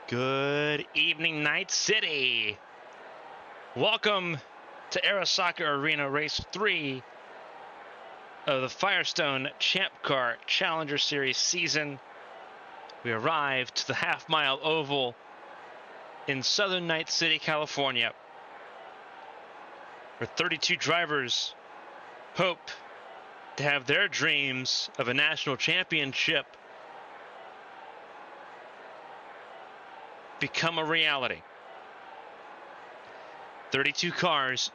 Good evening, Night City. Welcome to Arasaka Arena Race 3 of the Firestone Champ Car Challenger Series season. We arrived to the half-mile oval in southern Night City, California, where 32 drivers hope to have their dreams of a national championship become a reality. 32 cars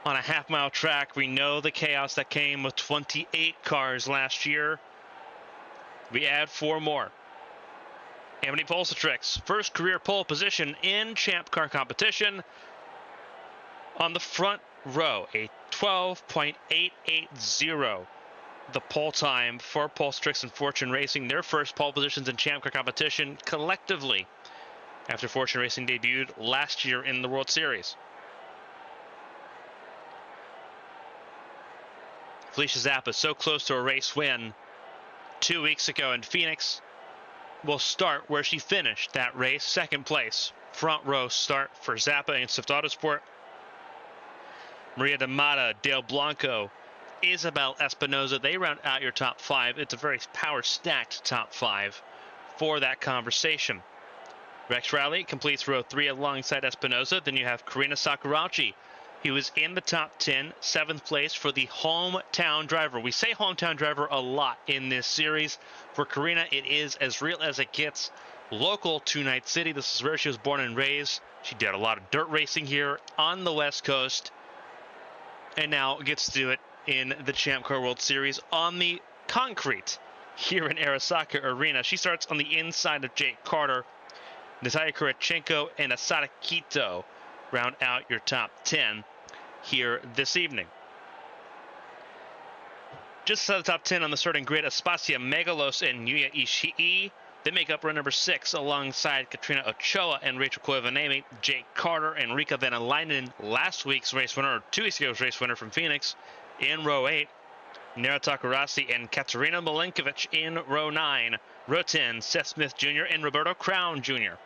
on a half-mile track. We know the chaos that came with 28 cars last year. We add 4 more. Anthony Polsatrix, first career pole position in Champ Car competition on the front row, a 12.880. The pole time for Polsatrix and Fortune Racing, their first pole positions in Champ Car competition collectively, after Fortune Racing debuted last year in the World Series. Felicia Zappa so close to a race win 2 weeks ago in Phoenix. Will start where she finished that race, second place. Front row start for Zappa in Swift Autosport. Maria D'Amata, Dale Blanco, Isabel Espinoza, they round out your top 5. It's a very power-stacked top 5 for that conversation. Rex Rowley completes row 3 alongside Espinoza. Then you have Karina Sakurauchi. He was in the top 10, 7th place for the hometown driver. We say hometown driver a lot in this series. For Karina, it is as real as it gets. Local to Night City. This is where she was born and raised. She did a lot of dirt racing here on the West Coast, and now gets to do it in the Champ Car World Series on the concrete here in Arasaka Arena. She starts on the inside of Jake Carter. Natalia Kurachenko and Asada Kito round out your top 10 here this evening. Just outside the top 10 on the starting grid, Aspasia Megalos and Yuya Ishii. They make up row number 6 alongside Katrina Ochoa and Rachel Koivanemi. Jake Carter and Rika Venäläinen, last week's race winner, or 2 weeks ago's race winner from Phoenix, in row 8. Nara Takarasi and Katerina Milenkovic in row 9. Row 10, Seth Smith Jr. and Roberto Crown Jr.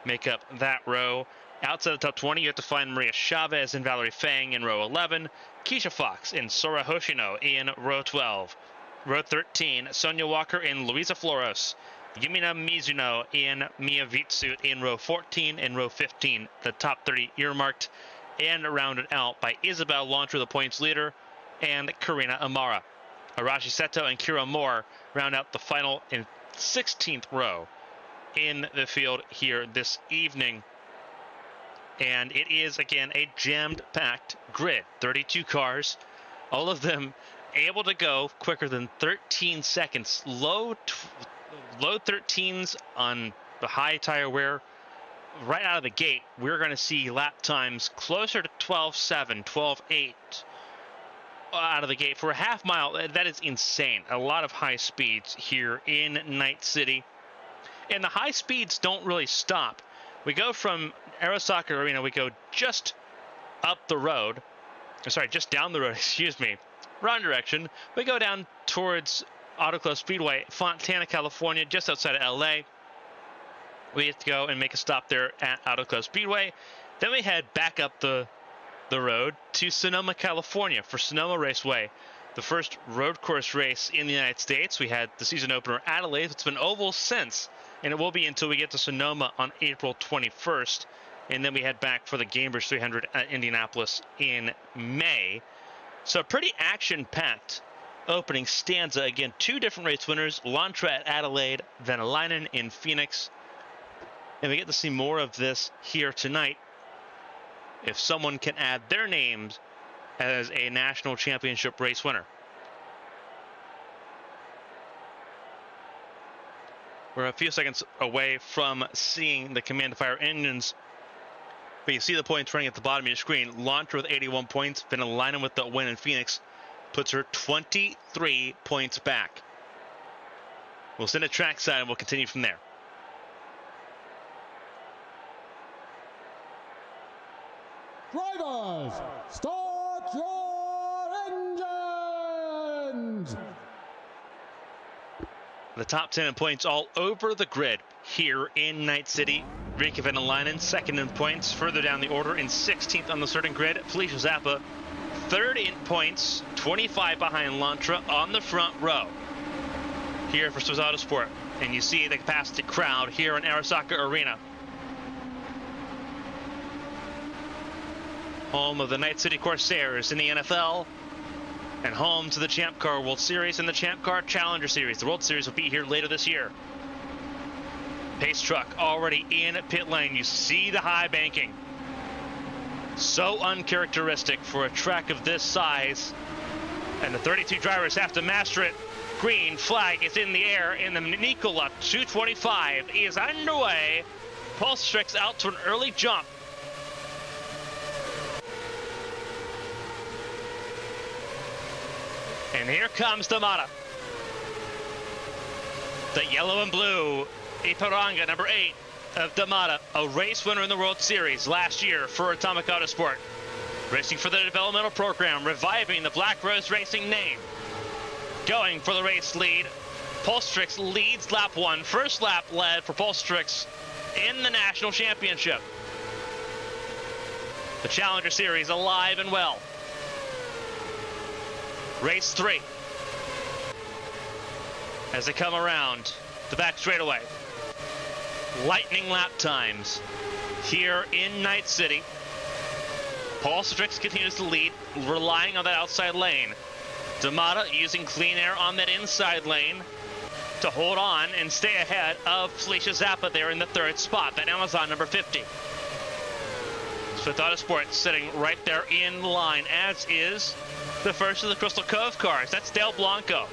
make up that row. Outside the top 20, you have to find Maria Chavez and Valerie Fang in row 11. Keisha Fox and Sora Hoshino in row 12. Row 13, Sonia Walker and Luisa Floros. Yumina Mizuno and Mia Vitsut in row 14 and row 15. The top 30 earmarked and rounded out by Isabel Launcher, the points leader, and Karina Amara. Arashi Seto and Kira Moore round out the final and 16th row in the field here this evening. And it is, again, a jammed-packed grid. 32 cars, all of them able to go quicker than 13 seconds. Low 13s on the high tire wear. Right out of the gate, we're going to see lap times closer to 12.7, 12.8 out of the gate. For a half mile, that is insane. A lot of high speeds here in Night City. And the high speeds don't really stop. We go from Arasaka Arena, we go just up the road. Sorry, just down the road, excuse me. Wrong direction. We go down towards Auto Club Speedway, Fontana, California, just outside of LA. We have to go and make a stop there at Auto Club Speedway. Then we head back up the road to Sonoma, California for Sonoma Raceway, the first road course race in the United States. We had the season opener Adelaide. It's been oval since, and it will be until we get to Sonoma on April 21st. And then we head back for the Gamebridge 300 at Indianapolis in May. So pretty action-packed opening stanza. Again, 2 different race winners, Lantra at Adelaide, Venäläinen in Phoenix. And we get to see more of this here tonight. If someone can add their names as a national championship race winner. We're a few seconds away from seeing the Command Fire engines. But you see the points running at the bottom of your screen. Launcher with 81 points. Venäläinen with the win in Phoenix puts her 23 points back. We'll send a trackside and we'll continue from there. Drivers, start your engines! The top 10 in points all over the grid here in Night City. Riikka Venäläinen second in points. Further down the order in 16th on the starting grid, Felicia Zappa third in points, 25 behind Lantra on the front row here for Swiss Autosport. And you see the capacity crowd here in Arasaka Arena, home of the Night City Corsairs in the NFL, and home to the Champ Car World Series and the Champ Car Challenger Series. The World Series will be here later this year. Pace truck already in pit lane. You see the high banking. So uncharacteristic for a track of this size. And the 32 drivers have to master it. Green flag is in the air, and the NiCola 225 is underway. Pulstrix out to an early jump. And here comes Damata. The yellow and blue Ipiranga, number 8 of Damata, a race winner in the World Series last year for Atomic Autosport. Racing for the developmental program, reviving the Black Rose Racing name. Going for the race lead. Pulstrix leads lap 1. First lap led for Pulstrix in the National Championship. The Challenger Series alive and well. Race 3. As they come around the back straightaway. Lightning lap times here in Night City. Pulstrix continues to lead, relying on that outside lane. Damata using clean air on that inside lane to hold on and stay ahead of Felicia Zappa there in the 3rd spot. That Amazon number 50. Swiss Autosport sitting right there in line, as is the first of the Crystal Cove cars. That's Del Blanco.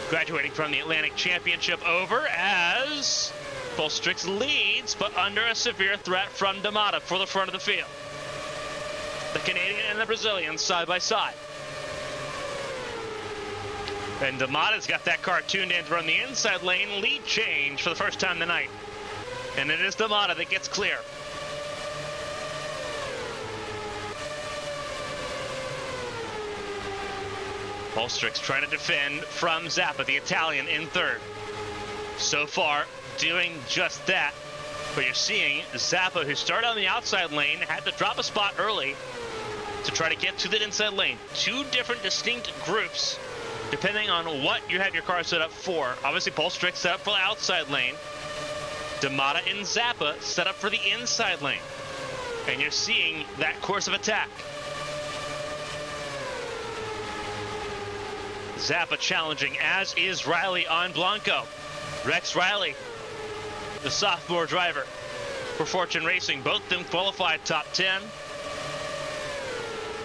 Graduating from the Atlantic Championship over as Pulstrix leads, but under a severe threat from Damata for the front of the field. The Canadian and the Brazilian side by side. And Damata's got that car tuned in to run the inside lane. Lead change for the first time tonight. And it is Damata that gets clear. Pulstrix trying to defend from Zappa, the Italian, in 3rd. So far, doing just that. But you're seeing Zappa, who started on the outside lane, had to drop a spot early to try to get to the inside lane. 2 different distinct groups, depending on what you have your car set up for. Obviously, Pulstrix set up for the outside lane. Damata and Zappa set up for the inside lane. And you're seeing that course of attack. Zappa challenging, as is Riley on Blanco. Rex Riley, the sophomore driver for Fortune Racing. Both of them qualified top 10.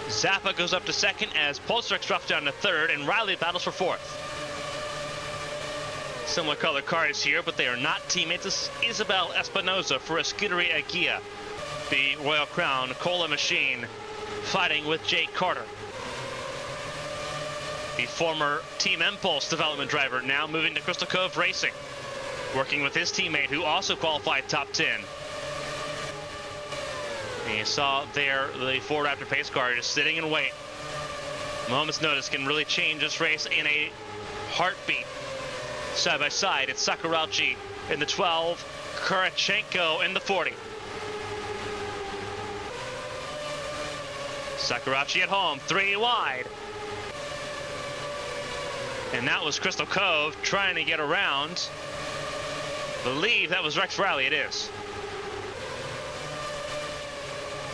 Zappa goes up to 2nd as Pulstrix drops down to 3rd, and Riley battles for 4th. Similar color cars here, but they are not teammates. This is Isabel Espinoza for a Scuderia Aguia, the Royal Crown Cola machine, fighting with Jake Carter, the former Team Impulse development driver, now moving to Crystal Cove Racing, working with his teammate who also qualified top 10. And you saw there the Ford Raptor pace car just sitting in wait. A moment's notice can really change this race in a heartbeat. Side by side, it's Sakurauchi in the 12, Kurachenko in the 40. Sakurauchi at home, 3 wide. And that was Crystal Cove trying to get around. Believe that was Rex Riley, it is.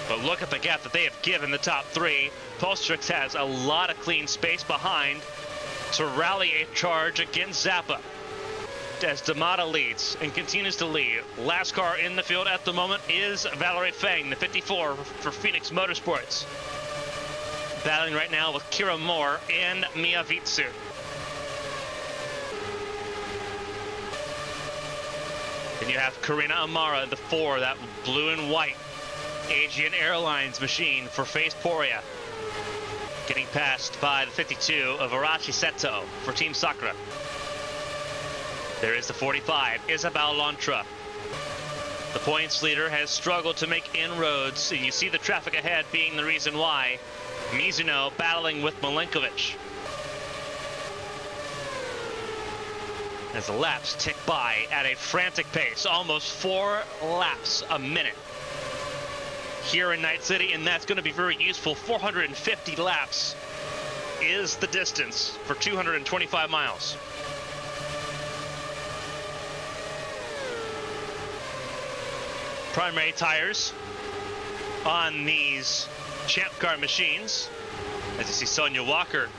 But look at the gap that they have given the top 3. Pulstrix has a lot of clean space behind to rally a charge against Zappa, as Damata leads and continues to lead. Last car in the field at the moment is Valerie Fang, the 54 for Phoenix Motorsports. Battling right now with Kira Moore and Mia Vitsu. Then you have Karina Amara, the 4, that blue and white Aegean Airlines machine for Face Poria. Getting passed by the 52 of Arashi Seto for Team Sakura. There is the 45, Isabel Lantra. The points leader has struggled to make inroads, and you see the traffic ahead being the reason why. Mizuno battling with Milenkovic. as the laps tick by at a frantic pace, almost 4 laps a minute here in Night City, and that's going to be very useful. 450 laps is the distance for 225 miles. Primary tires on these Champ Car machines, as you see Sonia Walker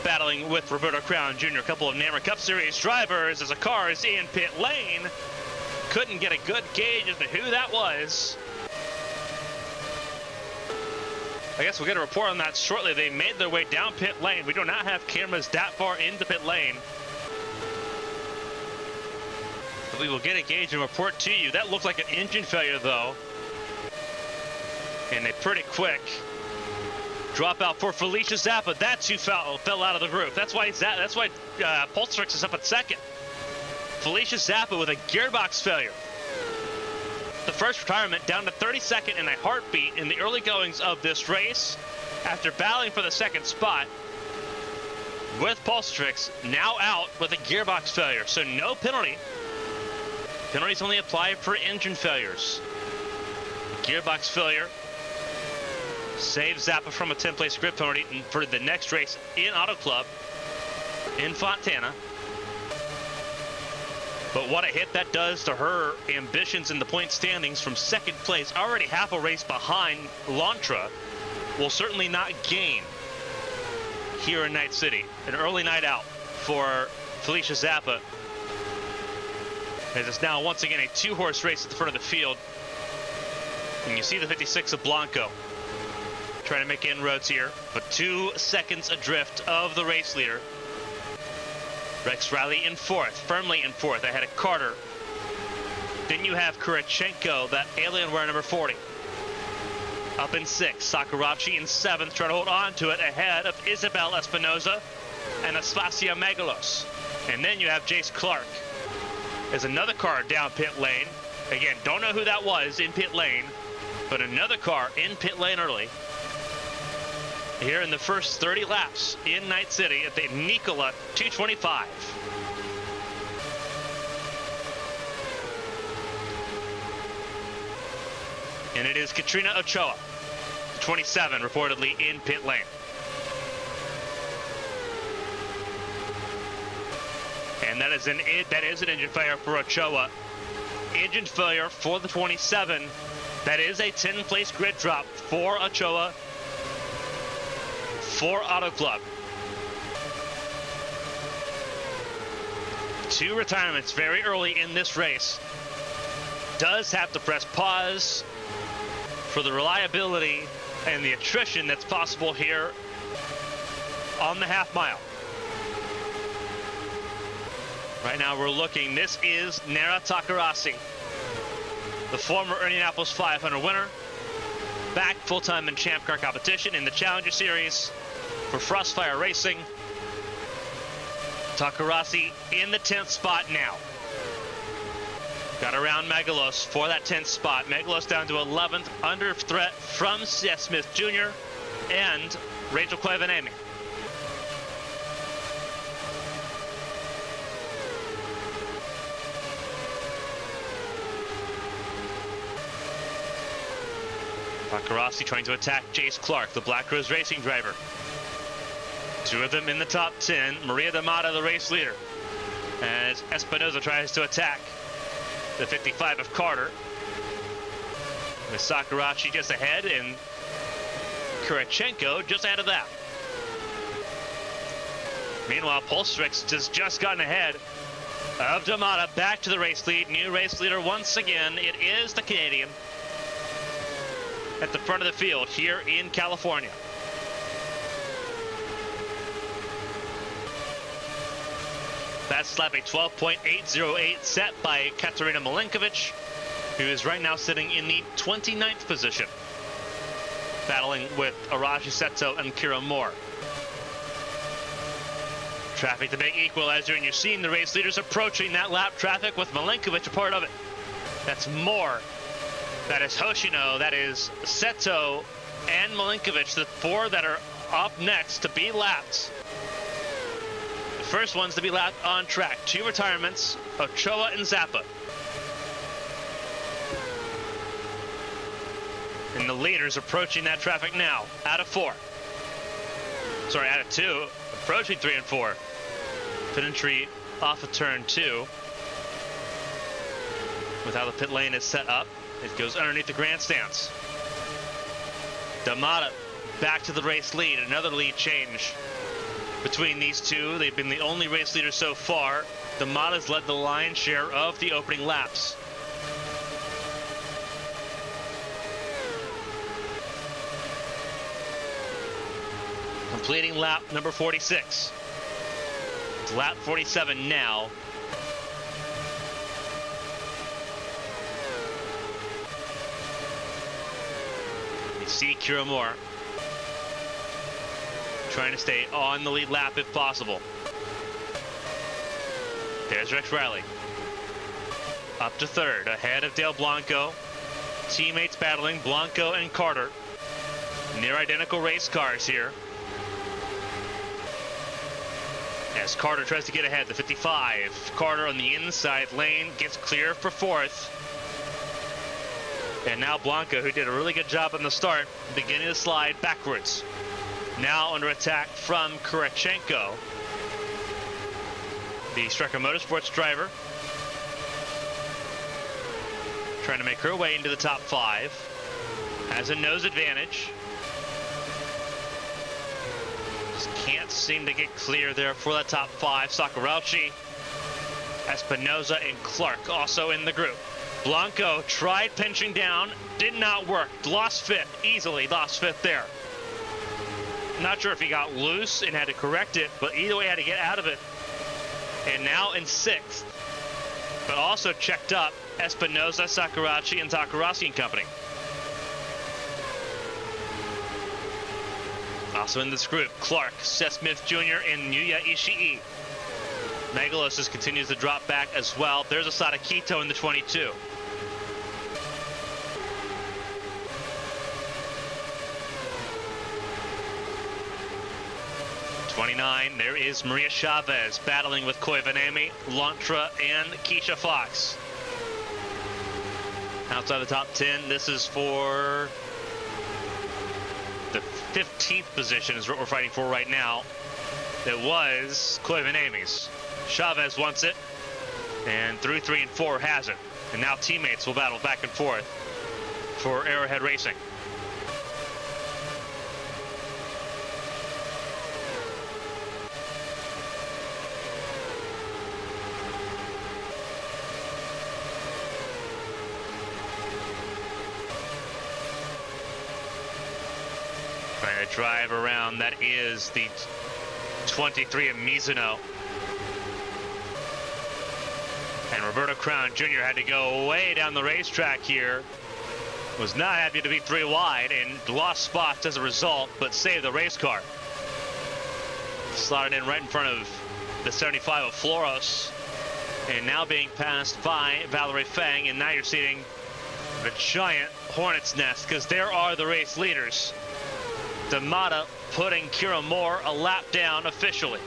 battling with Roberto Crown Jr., a couple of NAMR Cup Series drivers as a car is in pit lane. Couldn't get a good gauge as to who that was. I guess we'll get a report on that shortly. They made their way down pit lane. We do not have cameras that far into pit lane, but we will get a gauge and report to you. That looked like an engine failure though, and a pretty quick dropout for Felicia Zappa. That's who fell out of the group. That's why Pulserix is up at second. Felicia Zappa with a gearbox failure. The first retirement, down to 32nd in a heartbeat in the early goings of this race after battling for the second spot. With Pulserix now out with a gearbox failure, so no penalty. Penalties only apply for engine failures. Gearbox failure saves Zappa from a 10th place grid penalty for the next race in Auto Club in Fontana. But what a hit that does to her ambitions in the point standings from second place, already half a race behind Lantra, will certainly not gain here in Night City. An early night out for Felicia Zappa, as it's now once again a 2-horse race at the front of the field. And you see the 56 of Blanco trying to make inroads here, but 2 seconds adrift of the race leader. Rex Riley in 4th, firmly in 4th, ahead of Carter. Then you have Kurachenko, that Alienware number 40. Up in 6th, Sakurachi in 7th, trying to hold on to it ahead of Isabel Espinoza and Aspasia Megalos. And then you have Jace Clark. There's another car down pit lane. Again, don't know who that was in pit lane, but another car in pit lane early. Here in the first 30 laps in Night City at the NiCola 225. And it is Katrina Ochoa, 27, reportedly in pit lane. And that is an engine failure for Ochoa. Engine failure for the 27. That is a 10th place grid drop for Ochoa for Auto Club. 2 retirements very early in this race. Does have to press pause for the reliability and the attrition that's possible here on the half mile. Right now we're looking, this is Nara Takarasi, the former Indianapolis 500 winner, back full-time in Champ Car competition in the Challenger Series for Frostfire Racing. Takarasi in the 10th spot now. Got around Megalos for that 10th spot. Megalos down to 11th, under threat from Seth Smith Jr. and Rachel Koivanemi. Takarasi trying to attack Jace Clark, the Black Rose Racing driver. 2 of them in the top 10. Maria D'Amata, the race leader, as Espinoza tries to attack the 55 of Carter. With Sakurachi just ahead and Kurachenko just ahead of that. Meanwhile, Pulserix has just gotten ahead of D'Amata, back to the race lead. New race leader once again. It is the Canadian at the front of the field here in California. Fast lap, a 12.808 set by Katerina Milenkovic, who is right now sitting in the 29th position, battling with Arashi Seto and Kira Moore. Traffic, the big equalizer, and you're seeing the race leaders approaching that lap traffic with Milenkovic a part of it. That's Moore, that is Hoshino, that is Seto and Milenkovic, the 4 that are up next to be lapped. first ones to be left on track. 2 retirements, Ochoa and Zappa. And the leaders approaching that traffic now, out of 4. Sorry, out of 2, approaching 3 and 4. Pit entry off of turn 2. With how the pit lane is set up, it goes underneath the grandstands. D'Amata back to the race lead, another lead change between these two. They've been the only race leaders so far. D'Amata's led the lion's share of the opening laps. Completing lap number 46. It's lap 47 now. You see Camyron trying to stay on the lead lap if possible. There's Rex Riley. Up to 3rd, ahead of Dale Blanco. Teammates battling, Blanco and Carter. Near identical race cars here. As Carter tries to get ahead, the 55. Carter on the inside lane gets clear for 4th. And now Blanco, who did a really good job on the start, beginning to slide backwards. Now under attack from Kurachenko, the Striker Motorsports driver, trying to make her way into the top 5. Has a nose advantage. Can't seem to get clear there for that top 5. Sakurauchi, Espinoza, and Clark also in the group. Blanco tried pinching down, did not work. Lost 5th, easily lost 5th there. Not sure if he got loose and had to correct it, but either way had to get out of it. And now in 6th, but also checked up, Espinoza, Sakurauchi, and Takarasi and company. Also in this group, Clark, Seth Smith Jr., and Yuya Ishii. Megalosis continues to drop back as well. There's a Sadakito in the 22. There is Maria Chavez battling with Koivanemi, Lantra, and Keisha Fox. Outside the top 10, this is for the 15th position is what we're fighting for right now. It was Koivanemi's. Chavez wants it, and through 3 and 4 has it. And now teammates will battle back and forth for Arrowhead Racing. Trying to drive around, that is the 23 of Mizuno. And Roberto Crown Jr. had to go way down the racetrack here. Was not happy to be 3 wide and lost spots as a result, but saved the race car. Slotted in right in front of the 75 of Floros. And now being passed by Valerie Fang, and now you're seeing a giant hornet's nest, because there are the race leaders. D'Amata putting Kira Moore a lap down officially.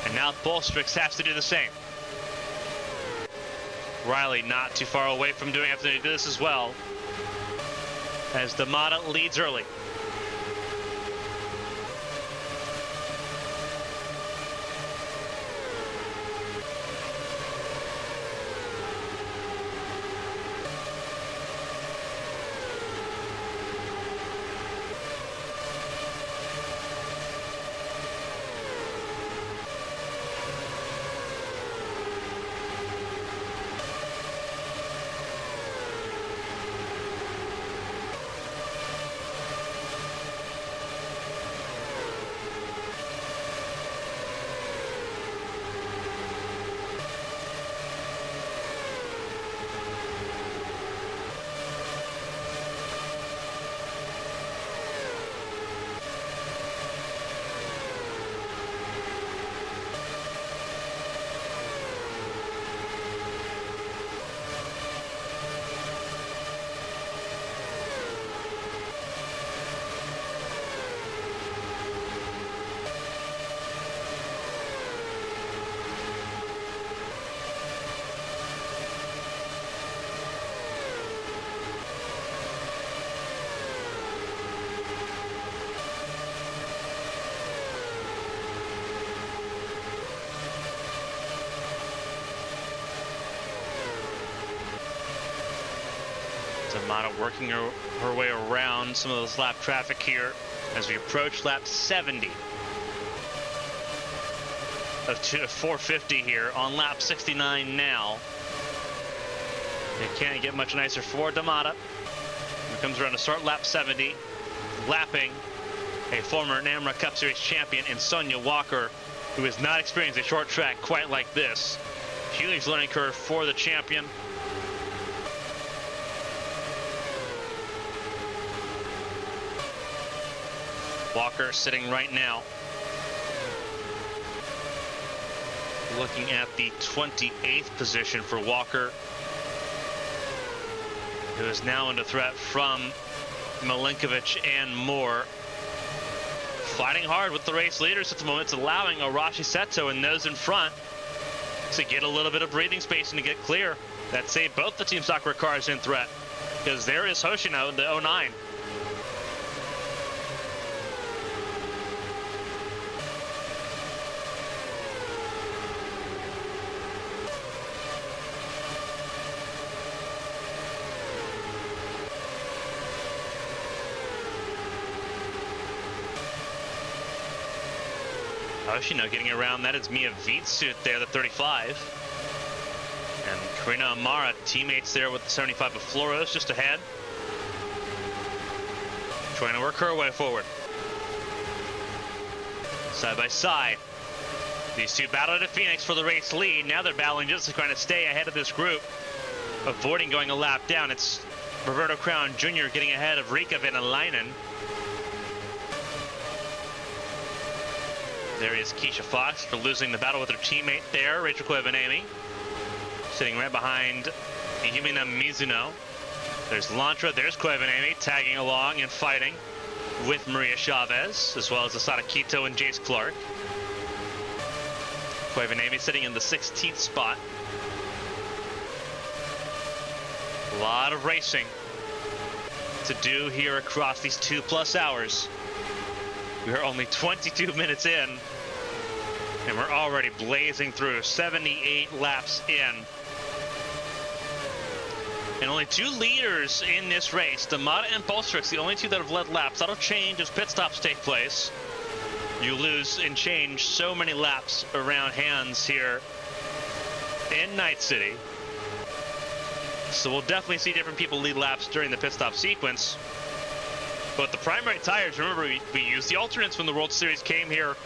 And now Bolstrix has to do the same. Riley not too far away from having to do this as well, as D'Amata leads early. D'Amato working her way around some of this lap traffic here as we approach lap 70 of 450 here on lap 69 now. It can't get much nicer for D'Amato. He comes around to start lap 70, lapping a former NAMRA Cup Series champion in Sonia Walker, who has not experienced a short track quite like this. Huge learning curve for the champion. Walker sitting right now, looking at the 28th position for Walker, who is now under threat from Milinkovic and Moore. Fighting hard with the race leaders at the moment. It's allowing Arashi Seto and those in front to get a little bit of breathing space and to get clear. That saved both the Team Sakura cars in threat, because there is Hoshino, the 09. Hoshino getting around. That is Mia Vietsuit there, the 35. And Karina Amara, teammates there with the 75 of Floros just ahead. Trying to work her way forward. Side by side. These two battled at Phoenix for the race lead. Now they're battling just to kind of stay ahead of this group, avoiding going a lap down. It's Roberto Crown Jr. getting ahead of Rika Venäläinen. There is Keisha Fox for losing the battle with her teammate there, Rachel Koivuniemen, sitting right behind Yumina Mizuno. There's Lantra, there's Koivuniemen tagging along and fighting with Maria Chavez, as well as Asada Kito and Jace Clark. Koivuniemen sitting in the 16th spot. A lot of racing to do here across these 2+ hours. We are only 22 minutes in, and we're already blazing through 78 laps in. And only 2 leaders in this race, D'Amato and Polstrix, the only 2 that have led laps. That'll change as pit stops take place. You lose and change so many laps around hands here in Night City. So we'll definitely see different people lead laps during the pit stop sequence. But the primary tires, remember, we used the alternates when the World Series came here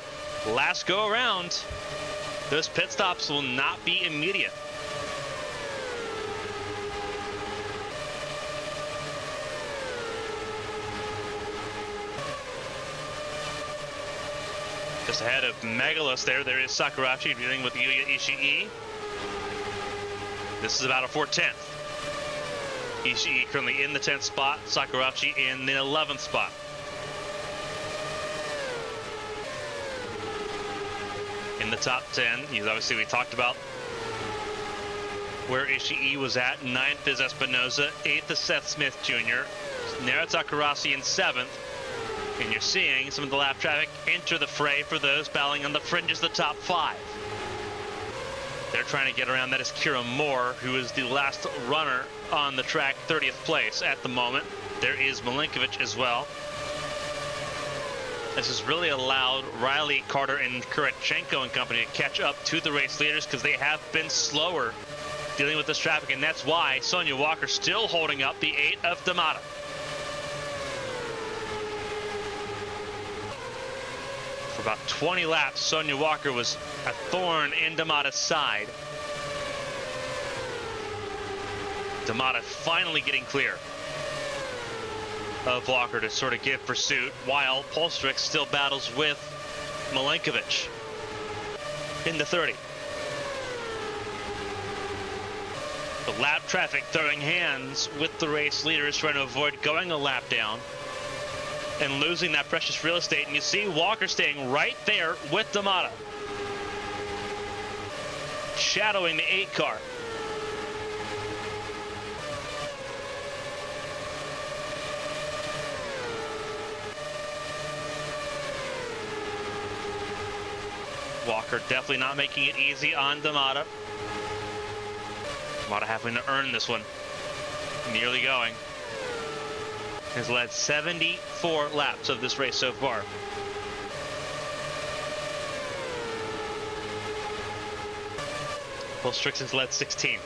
last go around. Those pit stops will not be immediate. Just ahead of Megalos there is Sakurachi dealing with Yuya Ishii. This is about a 4/10. Ishii currently in the 10th spot, Sakurachi in the 11th spot. In the top 10, obviously we talked about where Ishii was at. 9th is Espinoza, 8th is Seth Smith Jr., Naruto Takarasi in 7th. And you're seeing some of the lap traffic enter the fray for those battling on the fringes of the top 5. They're trying to get around. That is Kira Moore, who is the last runner on the track, 30th place at the moment. There is Milinkovic as well. This has really allowed Riley, Carter, and Kurachenko and company to catch up to the race leaders, because they have been slower dealing with this traffic, and that's why Sonia Walker still holding up the 8 of D'Amato. For about 20 laps, Sonia Walker was a thorn in D'Amato's side. D'Amato finally getting clear of Walker to sort of give pursuit, while Polstrix still battles with Milinkovic in the 30. The lap traffic throwing hands with the race leaders, trying to avoid going a lap down and losing that precious real estate. And you see Walker staying right there with D'Amato, shadowing the 8 car. Walker definitely not making it easy on D'Amato. D'Amato having to earn this one in the early going. has led 74 laps of this race so far. Paul Strixon's led 16.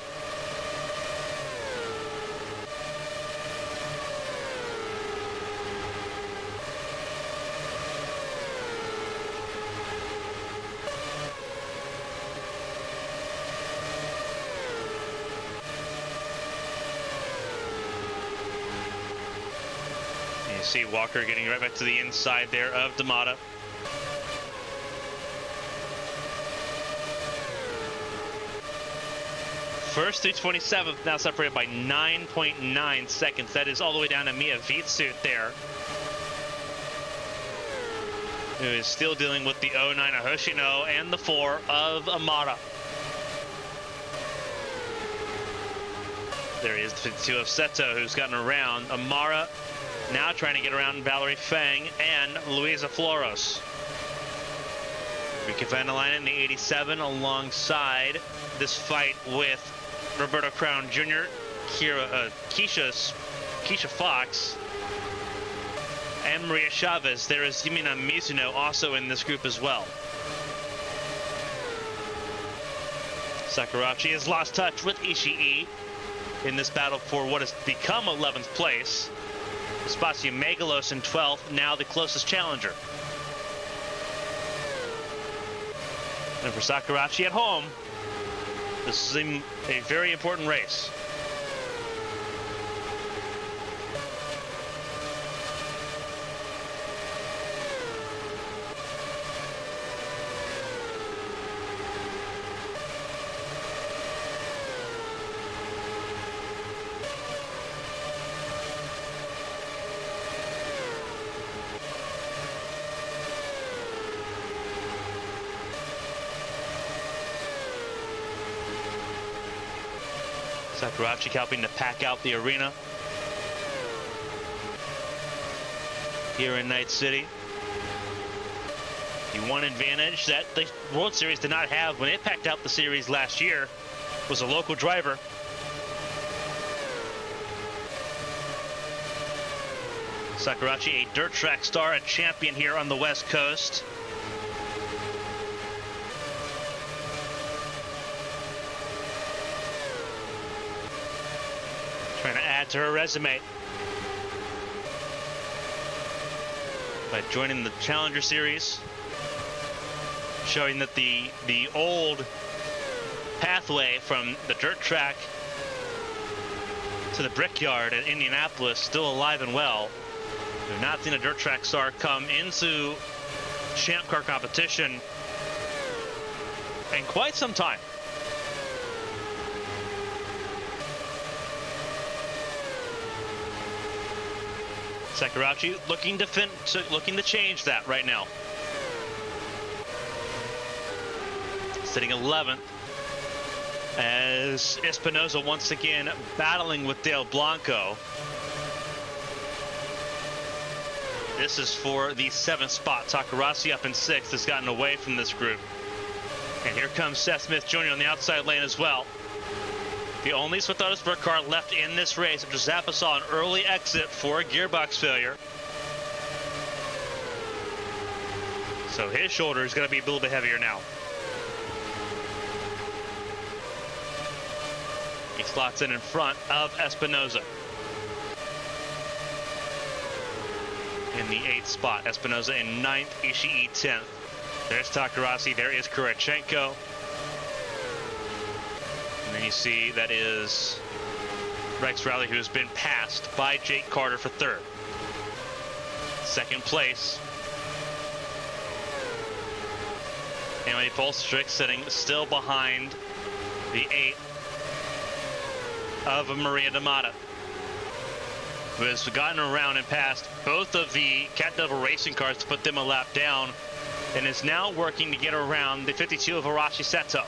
You see Walker getting right back to the inside there of D'Amata. First through 27th, now separated by 9.9 seconds. That is all the way down to Mia Vitsut there, who is still dealing with the 09 of Hoshino and the 4 of Amata. There is the 52 of Seto, who's gotten around. Amara now trying to get around Valerie Fang and Luisa Floros. Rika Vanalainen in the 87 alongside this fight with Roberto Crown Jr., Keisha Fox, and Maria Chavez. There is Yumina Mizuno also in this group as well. Sakurachi has lost touch with Ishii in this battle for what has become 11th place. Espacio Megalos in 12th, now the closest challenger. And for Sakurachi at home, this is a very important race. Sakurachi helping to pack out the arena here in Night City. The one advantage that the World Series did not have when it packed out the series last year was a local driver. Sakurachi, a dirt track star, a champion here on the West Coast. Trying to add to her resume by joining the Challenger Series, showing that the old pathway from the dirt track to the Brickyard at Indianapolis still alive and well. We've not seen a dirt track star come into Champ Car competition in quite some time. Sakurachi looking to change that right now. Sitting 11th as Espinosa once again battling with Dale Blanco. This is for the 7th spot. Takarasi up in 6th has gotten away from this group. And here comes Seth Smith Jr. on the outside lane as well. The only Swift Autosport car left in this race after Zappa saw an early exit for a gearbox failure. So his shoulder is going to be a little bit heavier now. He slots in front of Espinosa. In the 8th spot, Espinosa in 9th, Ishii 10th. There's Takarasi, there is Kurachenko. And then you see that is Rex Rowley, who has been passed by Jake Carter for 3rd. 2nd place, Emily Polstrick sitting still behind the 8th of Maria D'Amata, who has gotten around and passed both of the Cat Devil racing cars to put them a lap down, and is now working to get around the 52 of Arashi Seto.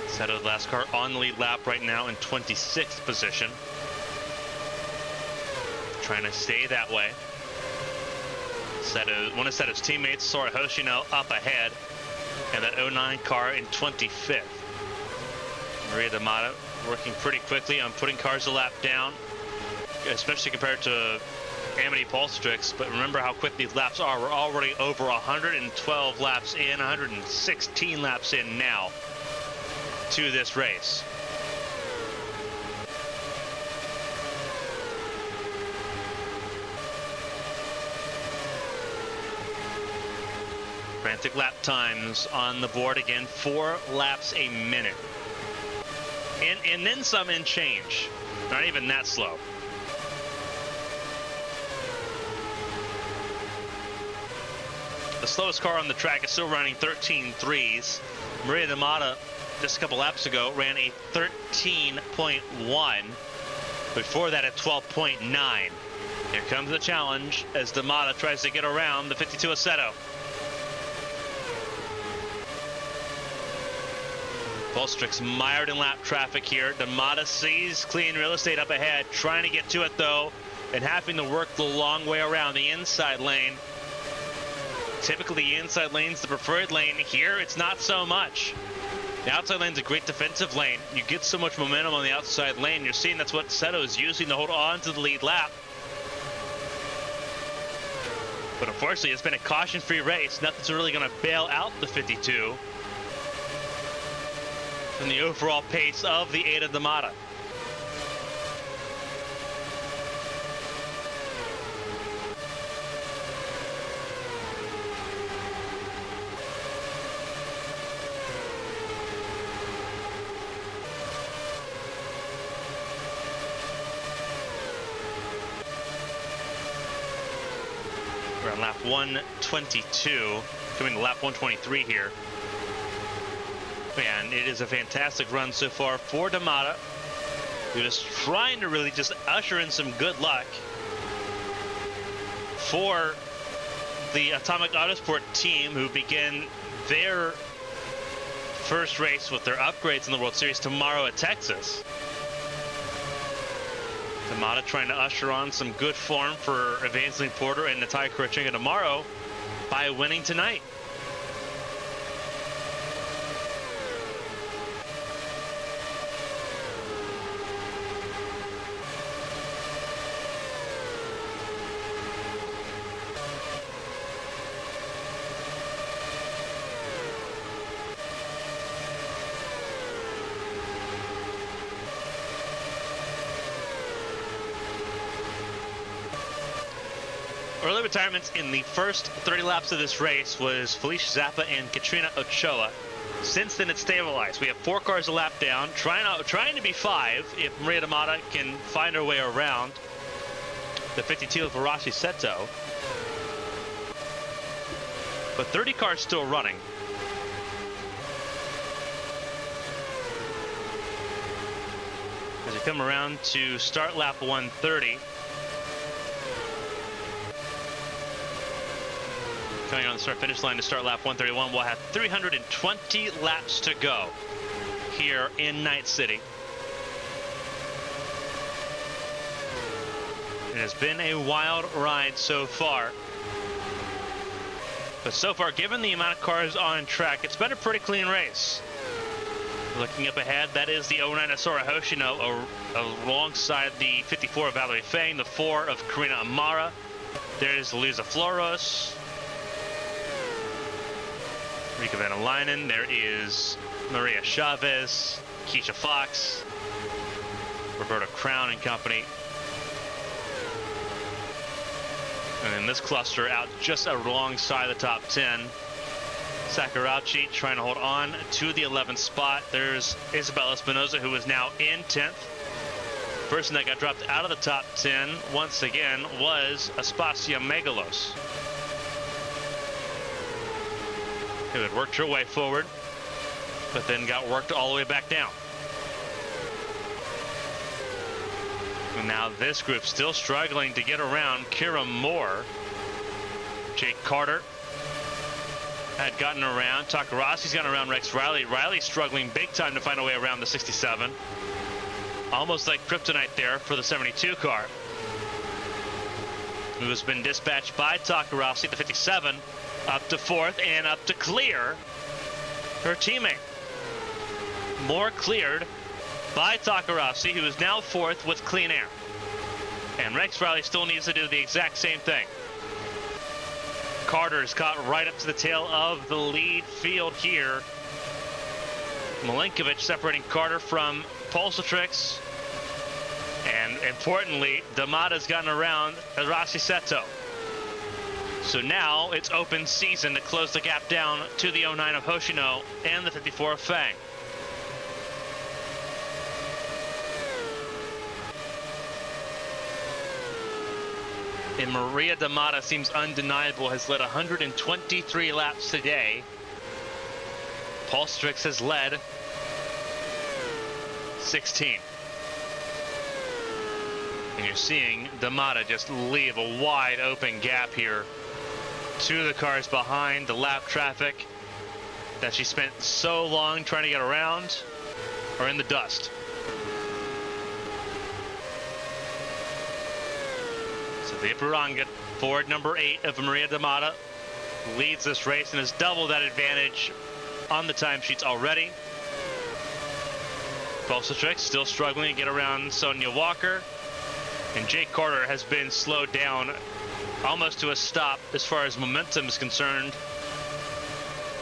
Seto's last car on the lead lap right now in 26th position. Trying to stay that way. One of Seto's teammates, Sora Hoshino, up ahead, and that 09 car in 25th. Maria D'Amato working pretty quickly on putting cars a lap down, especially compared to Amity Polstrix. But remember how quick these laps are. We're already over 112 laps in, 116 laps in now to this race. Frantic lap times on the board again, 4 laps a minute. And then some and change. Not even that slow. The slowest car on the track is still running 13.3s. Maria D'Amato, just a couple laps ago, ran a 13.1. Before that, at 12.9. Here comes the challenge as D'Amato tries to get around the 52 Aceto. Polstrix mired in lap traffic here. D'Amato sees clean real estate up ahead, trying to get to it though, and having to work the long way around the inside lane. Typically, the inside lane's the preferred lane. Here, it's not so much. The outside lane's a great defensive lane. You get so much momentum on the outside lane. You're seeing that's what Seto is using to hold on to the lead lap. But unfortunately, it's been a caution-free race. Nothing's really going to bail out the 52 from the overall pace of the 8 of D'Amato. We're on lap 122, coming to lap 123 here. And it is a fantastic run so far for D'Amato, who is trying to really just usher in some good luck for the Atomic Autosport team, who begin their first race with their upgrades in the World Series tomorrow at Texas. D'Amato trying to usher on some good form for Evangeline Porter and Natalia Kurchenko tomorrow by winning tonight. Early retirements in the first 30 laps of this race was Felicia Zappa and Katrina Ochoa. Since then, it's stabilized. We have 4 cars a lap down, trying to be 5 if Maria D'Amato can find her way around the 52 of Arashi Seto. But 30 cars still running. As we come around to start lap 130. Coming on the start-finish line to start lap 131, we'll have 320 laps to go here in Night City. It has been a wild ride so far. But so far, given the amount of cars on track, it's been a pretty clean race. Looking up ahead, that is the 09 of Sora Hoshino alongside the 54 of Valerie Fang, the 4 of Karina Amara. There's Luisa Floros. Rika Vanalainen, there is Maria Chavez, Keisha Fox, Roberta Crown and company. And in this cluster out just alongside the top 10, Sakurauchi trying to hold on to the 11th spot. There's Isabel Espinoza, who is now in 10th. Person that got dropped out of the top 10 once again was Aspasia Megalos, who had worked her way forward, but then got worked all the way back down. And now this group still struggling to get around Kira Moore. Jake Carter had gotten around. Takarasi's gotten around Rex Riley. Riley's struggling big time to find a way around the 67. Almost like kryptonite there for the 72 car. who has been dispatched by Takarasi, the 57, up to 4th and up to clear her teammate. More cleared by Takarasi, who is now 4th with clean air. And Rex Riley still needs to do the exact same thing. Carter is caught right up to the tail of the lead field here. Milinkovic separating Carter from Pulsatrix. And importantly, D'Amato's gotten around Arasi Seto. So now it's open season to close the gap down to the 09 of Hoshino and the 54 of Fang. And Maria D'Amato seems undeniable, has led 123 laps today. Pulsatrix has led 16. And you're seeing D'Amato just leave a wide open gap here to the cars behind, the lap traffic that she spent so long trying to get around are in the dust. So the Ipiranga, Ford number 8 of Maria D'Amato, leads this race and has doubled that advantage on the timesheets already. Pulsatrix still struggling to get around Sonia Walker. And Jake Carter has been slowed down almost to a stop as far as momentum is concerned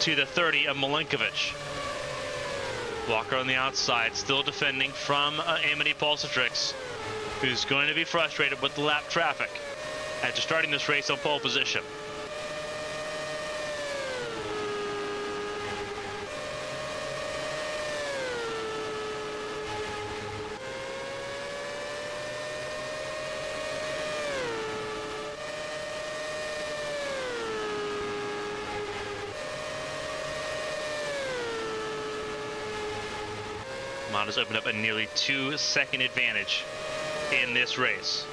to the 30 of Milinkovic. Walker on the outside, still defending from Amity Pulsatrix, who's going to be frustrated with the lap traffic after starting this race on pole position. D'Amato's opened up a nearly 2-second advantage in this race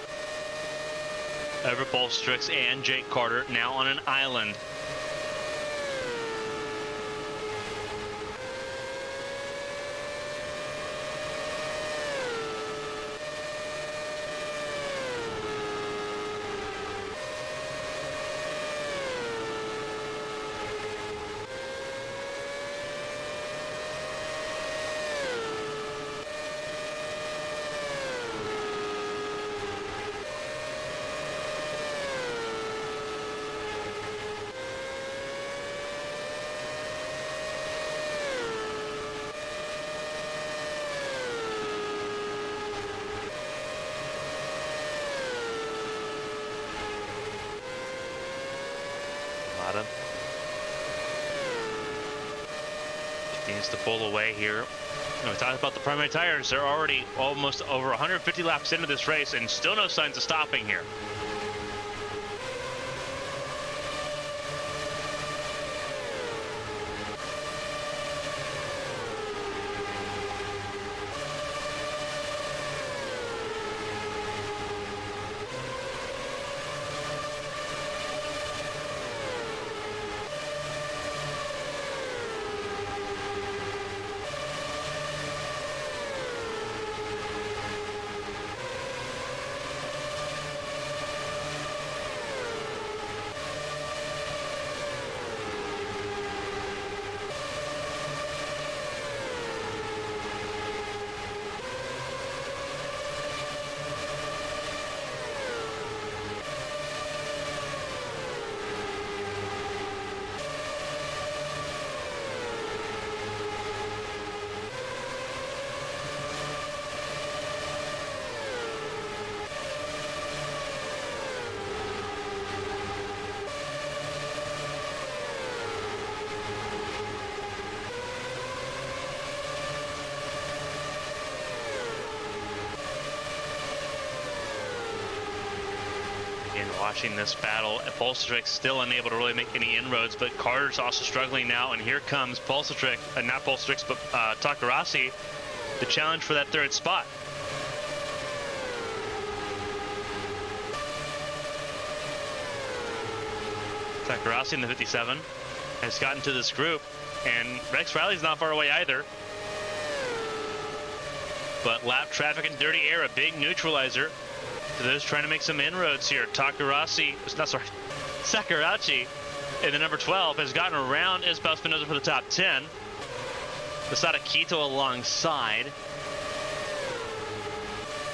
over Pulsatrix and Jake Carter, now on an island. Needs to pull away here. We talked about the primary tires. They're already almost over 150 laps into this race and still no signs of stopping here. Watching this battle, Pulsatrix still unable to really make any inroads, but Carter's also struggling now, and here comes Pulsatrix, not Pulsatrix, but Takarasi, the challenge for that 3rd spot. Takarasi in the 57 has gotten to this group, and Rex Riley's not far away either. But lap traffic and dirty air, a big neutralizer To those trying to make some inroads here, Sakurachi in the number 12 has gotten around Isabel Espinosa for the top 10. Masada Kito alongside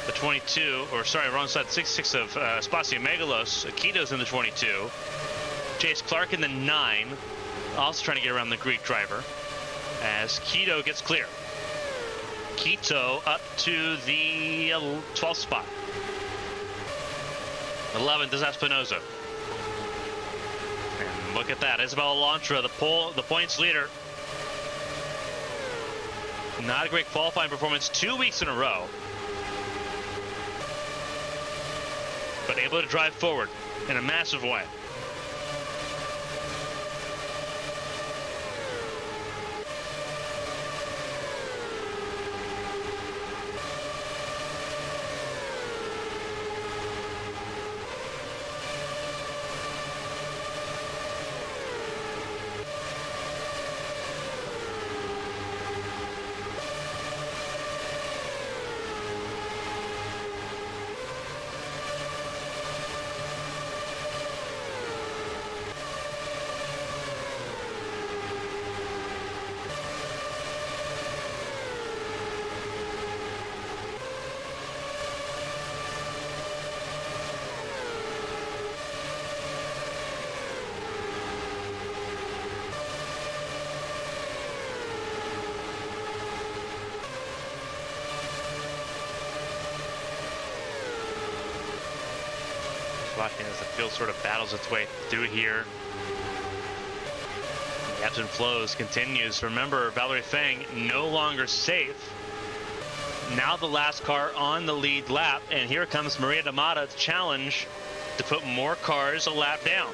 the 22, or sorry, wrong side, 66 of Espacio Megalos. Kito's in the 22. Jace Clark in the 9, also trying to get around the Greek driver as Kito gets clear. Kito up to the 12th spot. 11th is Espinosa. And look at that, Isabel Elantra, the points leader. Not a great qualifying performance 2 weeks in a row, but able to drive forward in a massive way. Watching as the field sort of battles its way through here. The ebbs and flows continues. Remember, Valerie Fang no longer safe. Now the last car on the lead lap, and here comes Maria Damata's challenge to put more cars a lap down.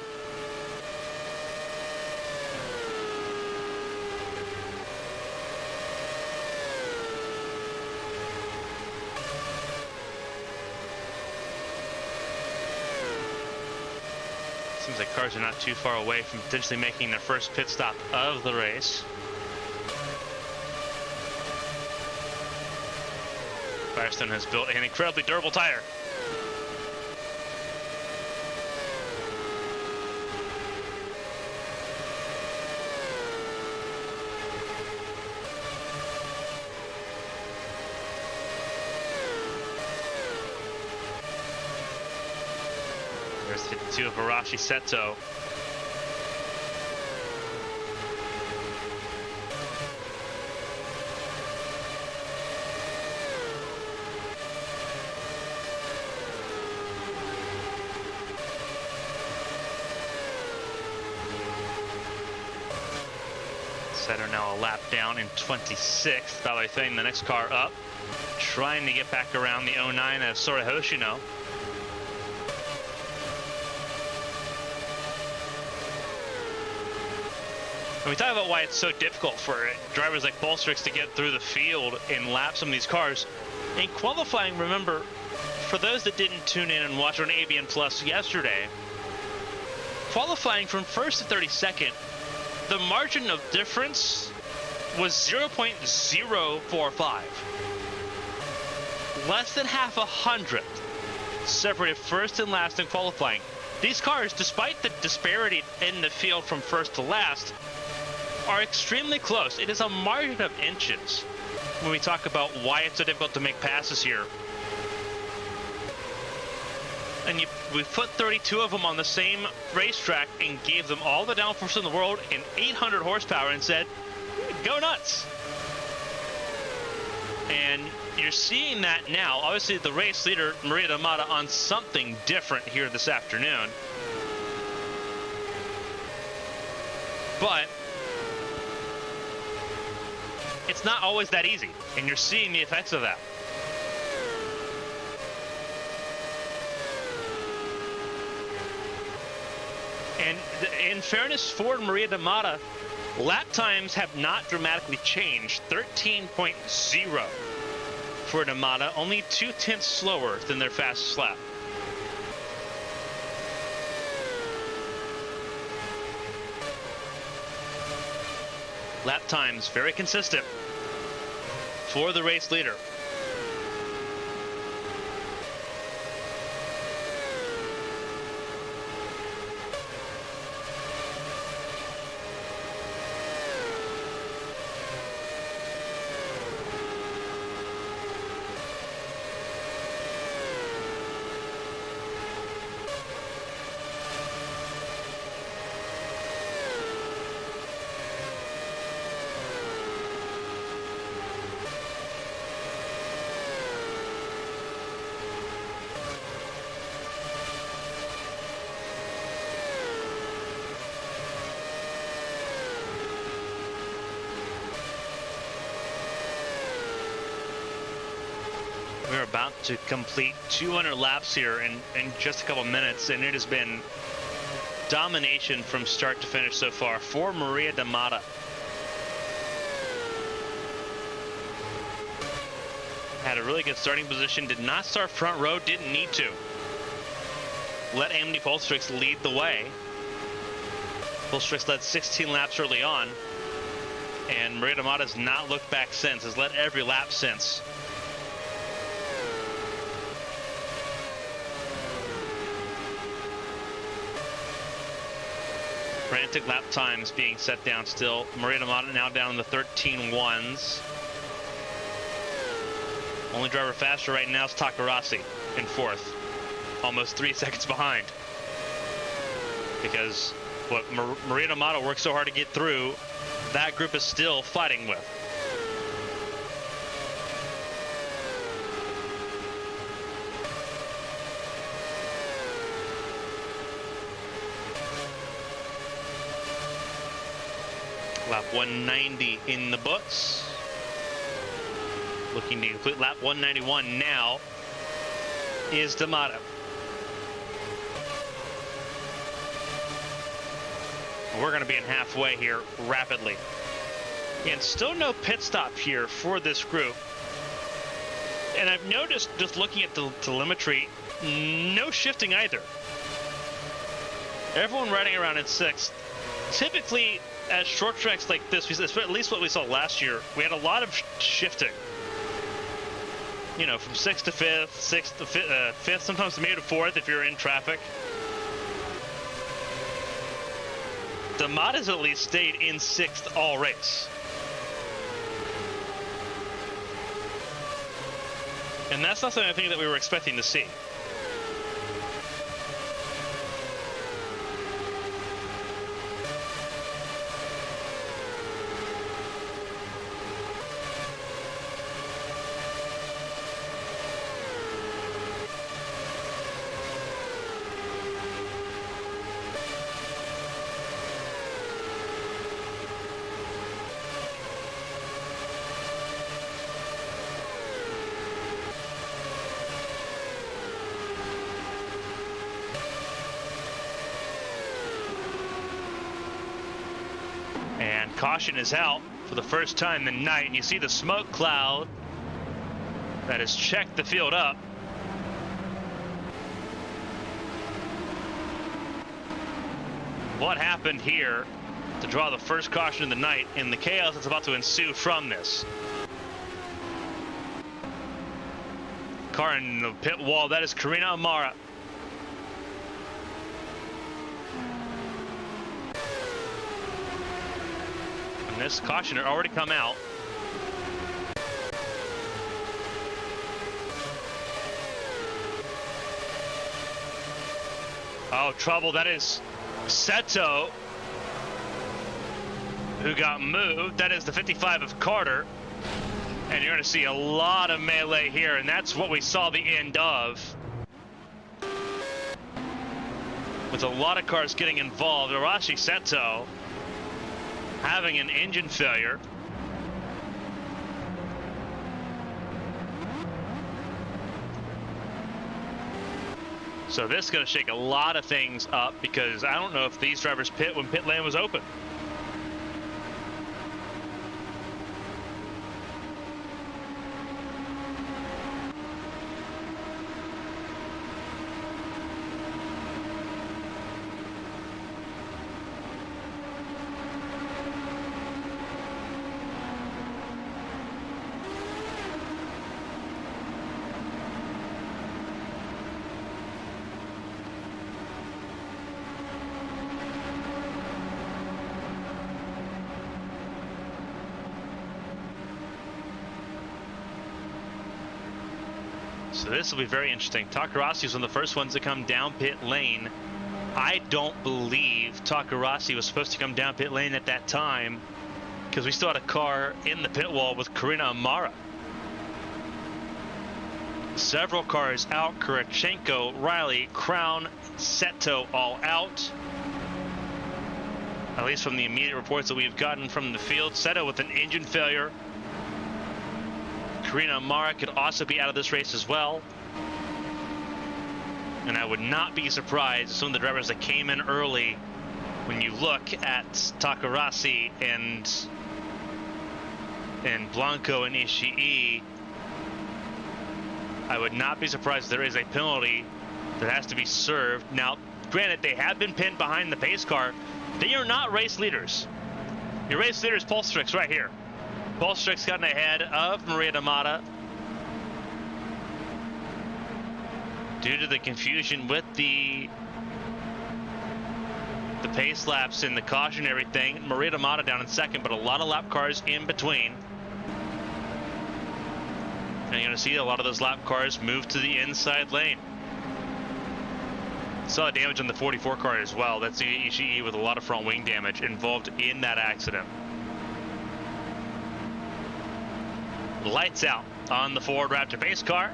Seems like cars are not too far away from potentially making their first pit stop of the race. Firestone has built an incredibly durable tire. There's 52 of Hirashi Seto. Seto now a lap down in 26th. Valerie Fang, the next car up, trying to get back around the 09 of Sora Hoshino. And we talk about why it's so difficult for drivers like Bolstrix to get through the field and lap some of these cars. In qualifying, remember, for those that didn't tune in and watch on ABN Plus yesterday, qualifying from 1st to 32nd, the margin of difference was 0.045. Less than half a hundredth separated first and last in qualifying. These cars, despite the disparity in the field from first to last, are extremely close. It is a margin of inches when we talk about why it's so difficult to make passes here. And we put 32 of them on the same racetrack and gave them all the downforce in the world and 800 horsepower and said, go nuts. And you're seeing that now. Obviously, the race leader, Maria Damata, on something different here this afternoon. But it's not always that easy, and you're seeing the effects of that. And in fairness for Maria Damata, lap times have not dramatically changed. 13.0 for Damata, only 0.2 slower than their fastest lap. Lap times very consistent for the race leader. We're about to complete 200 laps here in just a couple minutes, and it has been domination from start to finish so far for Maria D'Amata. Had a really good starting position, did not start front row, didn't need to. Let Amity Pulstrix lead the way. Pulstrix led 16 laps early on, and Maria D'Amata has not looked back since, has led every lap since. Frantic lap times being set down still. Maria D'Amata now down in the 13.1s. Only driver faster right now is Takarasi in fourth. Almost 3 seconds behind. Because what Maria D'Amata worked so hard to get through, that group is still fighting with. Lap 190 in the books. Looking to complete lap 191 now is D'Amata. We're going to be in halfway here rapidly. And still no pit stop here for this group. And I've noticed, just looking at the telemetry, no shifting either. Everyone riding around in sixth. Typically, at short tracks like this, at least what we saw last year, we had a lot of shifting. You know, from sixth to fifth, sixth to fifth, sometimes maybe to fourth if you're in traffic. D'Amata's at least stayed in sixth all race. And that's not something I think that we were expecting to see. And caution is out for the first time tonight, and you see the smoke cloud that has checked the field up. What happened here to draw the first caution of the night in the chaos that's about to ensue from this? Car in the pit wall, that is Karina Amara. And this caution had already come out. Oh, trouble. That is Seto, who got moved. That is the 55 of Carter. And you're going to see a lot of melee here, and that's what we saw the end of. With a lot of cars getting involved. Arashi Seto having an engine failure. So this is going to shake a lot of things up, because I don't know if these drivers pit when pit lane was open. So this will be very interesting. Takarasi was one of the first ones to come down pit lane. I don't believe Takarasi was supposed to come down pit lane at that time, because we still had a car in the pit wall with Karina Amara. Several cars out. Kurachenko, Riley, Crown, Seto all out. At least from the immediate reports that we've gotten from the field. Seto with an engine failure. Karina Mara could also be out of this race as well. And I would not be surprised if some of the drivers that came in early, when you look at Takarasi and Blanco and Ishii, I would not be surprised if there is a penalty that has to be served. Now, granted, they have been pinned behind the pace car. They are not race leaders. Your race leader is Polstrix right here. Polstrix gotten ahead of Maria Damata due to the confusion with the pace laps and the caution and everything. Maria Damata down in second, but a lot of lap cars in between. And you're going to see a lot of those lap cars move to the inside lane. Saw damage on the 44 car as well. That's the Ishii with a lot of front wing damage involved in that accident. Lights out on the Ford Raptor base car.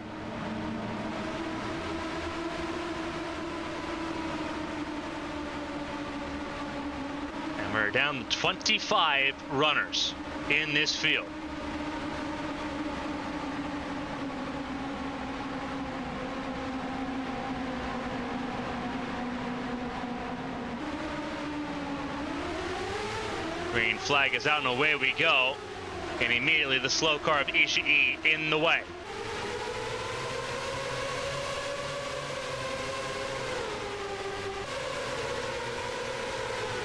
And we're down to 25 runners in this field. Green flag is out and away we go. And immediately the slow car of Ishii in the way.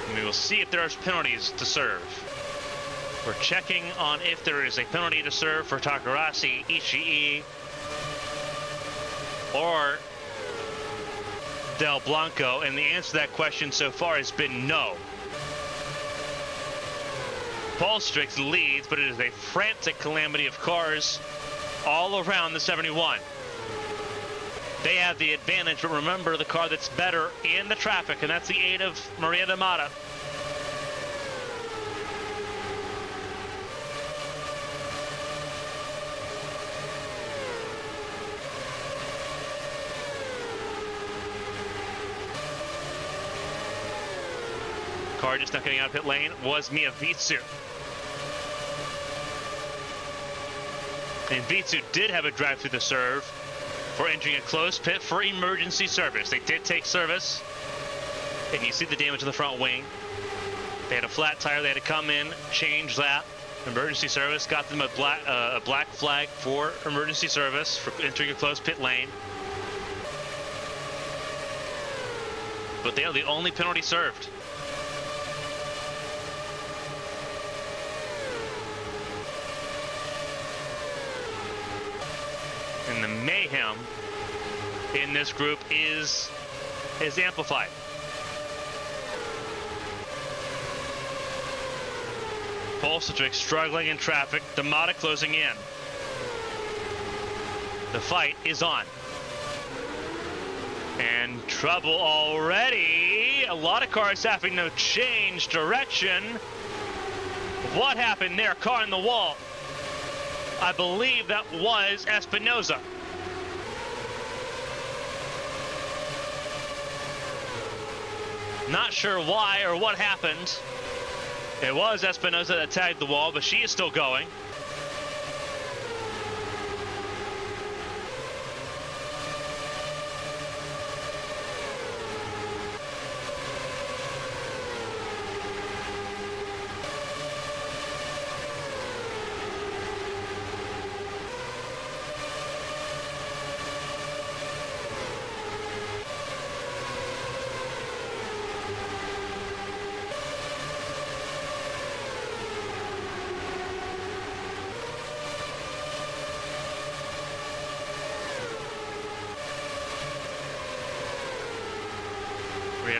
And we will see if there are penalties to serve. We're checking on if there is a penalty to serve for Takarasi, Ishii, or Del Blanco. And the answer to that question so far has been no. Polstrix leads, but it is a frantic calamity of cars all around the 71. They have the advantage, but remember the car that's better in the traffic, and that's the 8 of Maria Damata. Car just not getting out of pit lane was Mia Vitsu. And Vitsu did have a drive through the serve for entering a closed pit for emergency service. They did take service, and you see the damage to the front wing. They had a flat tire. They had to come in, change that. Emergency service got them a black flag for emergency service for entering a closed pit lane. But they are the only penalty served. And the mayhem in this group is amplified. Polstrix struggling in traffic, Damata closing in. The fight is on. And trouble already. A lot of cars having to change direction. What happened there? Car in the wall. I believe that was Espinoza. Not sure why or what happened. It was Espinoza that tagged the wall, but she is still going.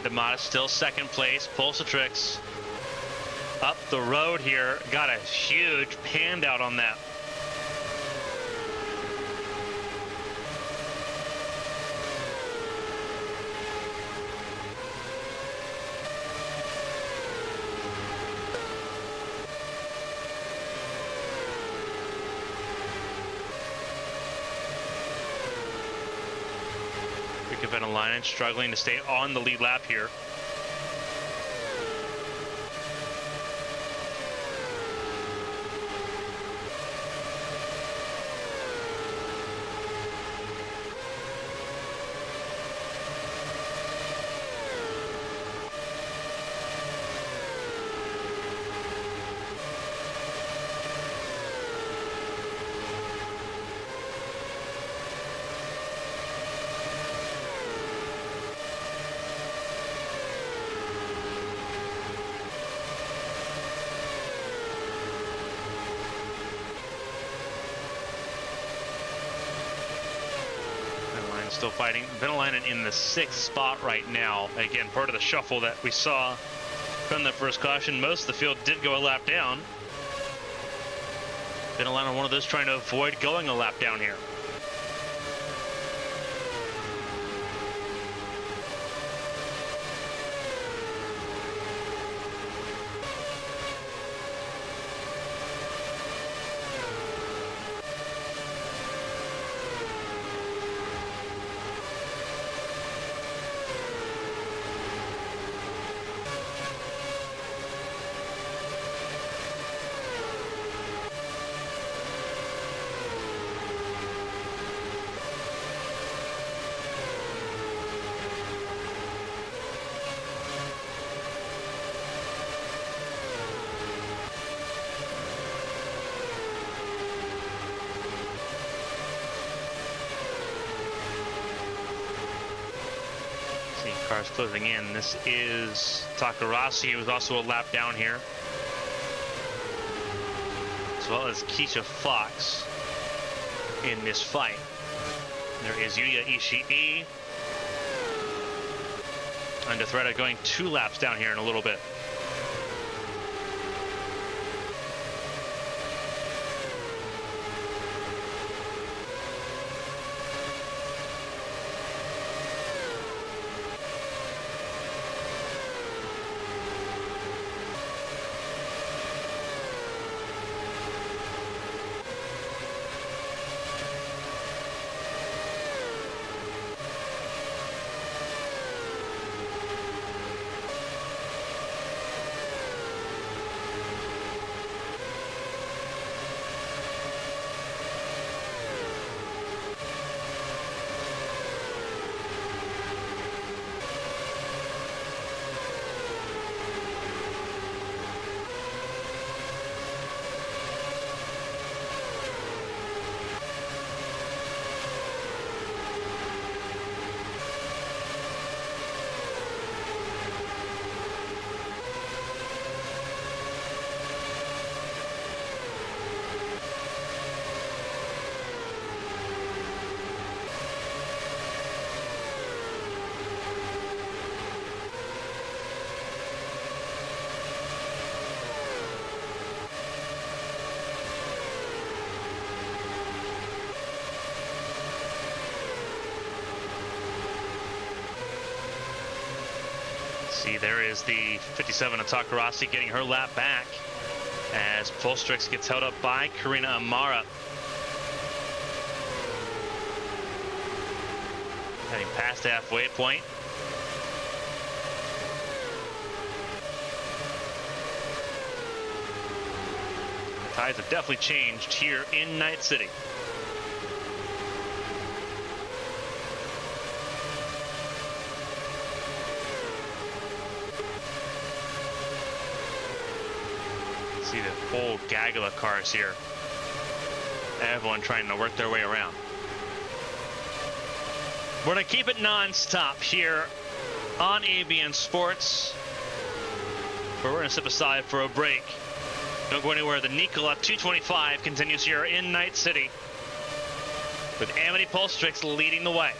Damata still second place. Polstrix up the road here. Got a huge panned out on that. Venalainen struggling to stay on the lead lap here. Camyron still fighting. Venäläinen in the 6th spot right now. Again, part of the shuffle that we saw from the first caution. Most of the field did go a lap down. Venäläinen one of those trying to avoid going a lap down here. Cars closing in. This is Takarasi, who's also a lap down here, as well as Keisha Fox in this fight. There is Yuya Ishii and Threada going 2 laps down here in a little bit. See, there is the 57 of Takarasi getting her lap back as Polstrix gets held up by Karina Amara. Heading past the halfway point. The tides have definitely changed here in Night City. See the whole gaggle of cars here. Everyone trying to work their way around. We're going to keep it non-stop here on ABN Sports, but we're going to step aside for a break. Don't go anywhere. The NiCola 225 continues here in Night City with Amity Polstrix leading the way.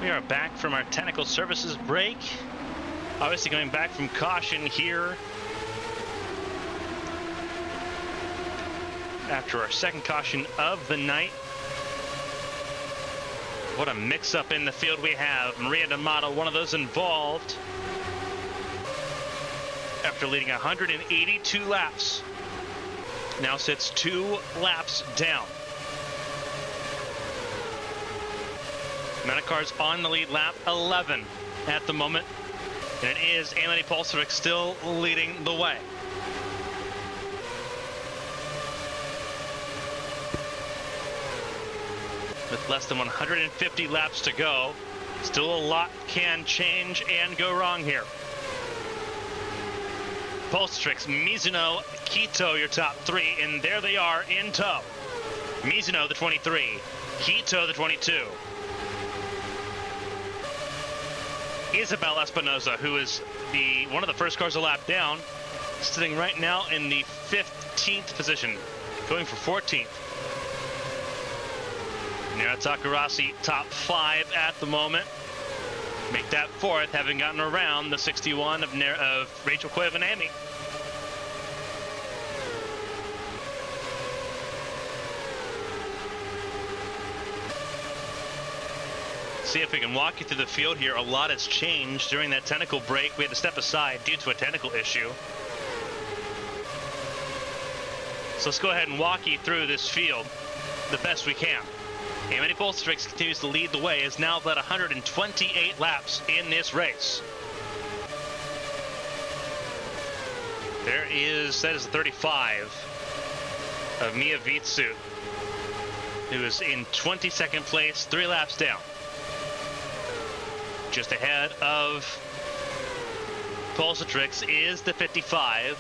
We are back from our technical services break. Obviously coming back from caution here after our second caution of the night. What a mix-up in the field we have. Maria D'Amato, one of those involved, after leading 182 laps, now sits 2 laps down. Amount of cars on the lead lap, 11 at the moment. And it is Anthony Polsevik still leading the way. With less than 150 laps to go, still a lot can change and go wrong here. Polsevik, Mizuno, Quito, your top 3, and there they are in tow. Mizuno, the 23, Quito, the 22. Isabel Espinosa, who is one of the first cars a lap down, sitting right now in the 15th position, going for 14th. Nera Takarasi, top 5 at the moment. Make that 4th, having gotten around the 61 of Rachel Koivuniemen. See if we can walk you through the field here. A lot has changed during that technical break. We had to step aside due to a technical issue. So let's go ahead and walk you through this field the best we can. Anthony Polsevik continues to lead the way, has now led 128 laps in this race. That is the 35 of Mia Vitsut, who is in 22nd place, 3 laps down. Just ahead of Polsevik is the 55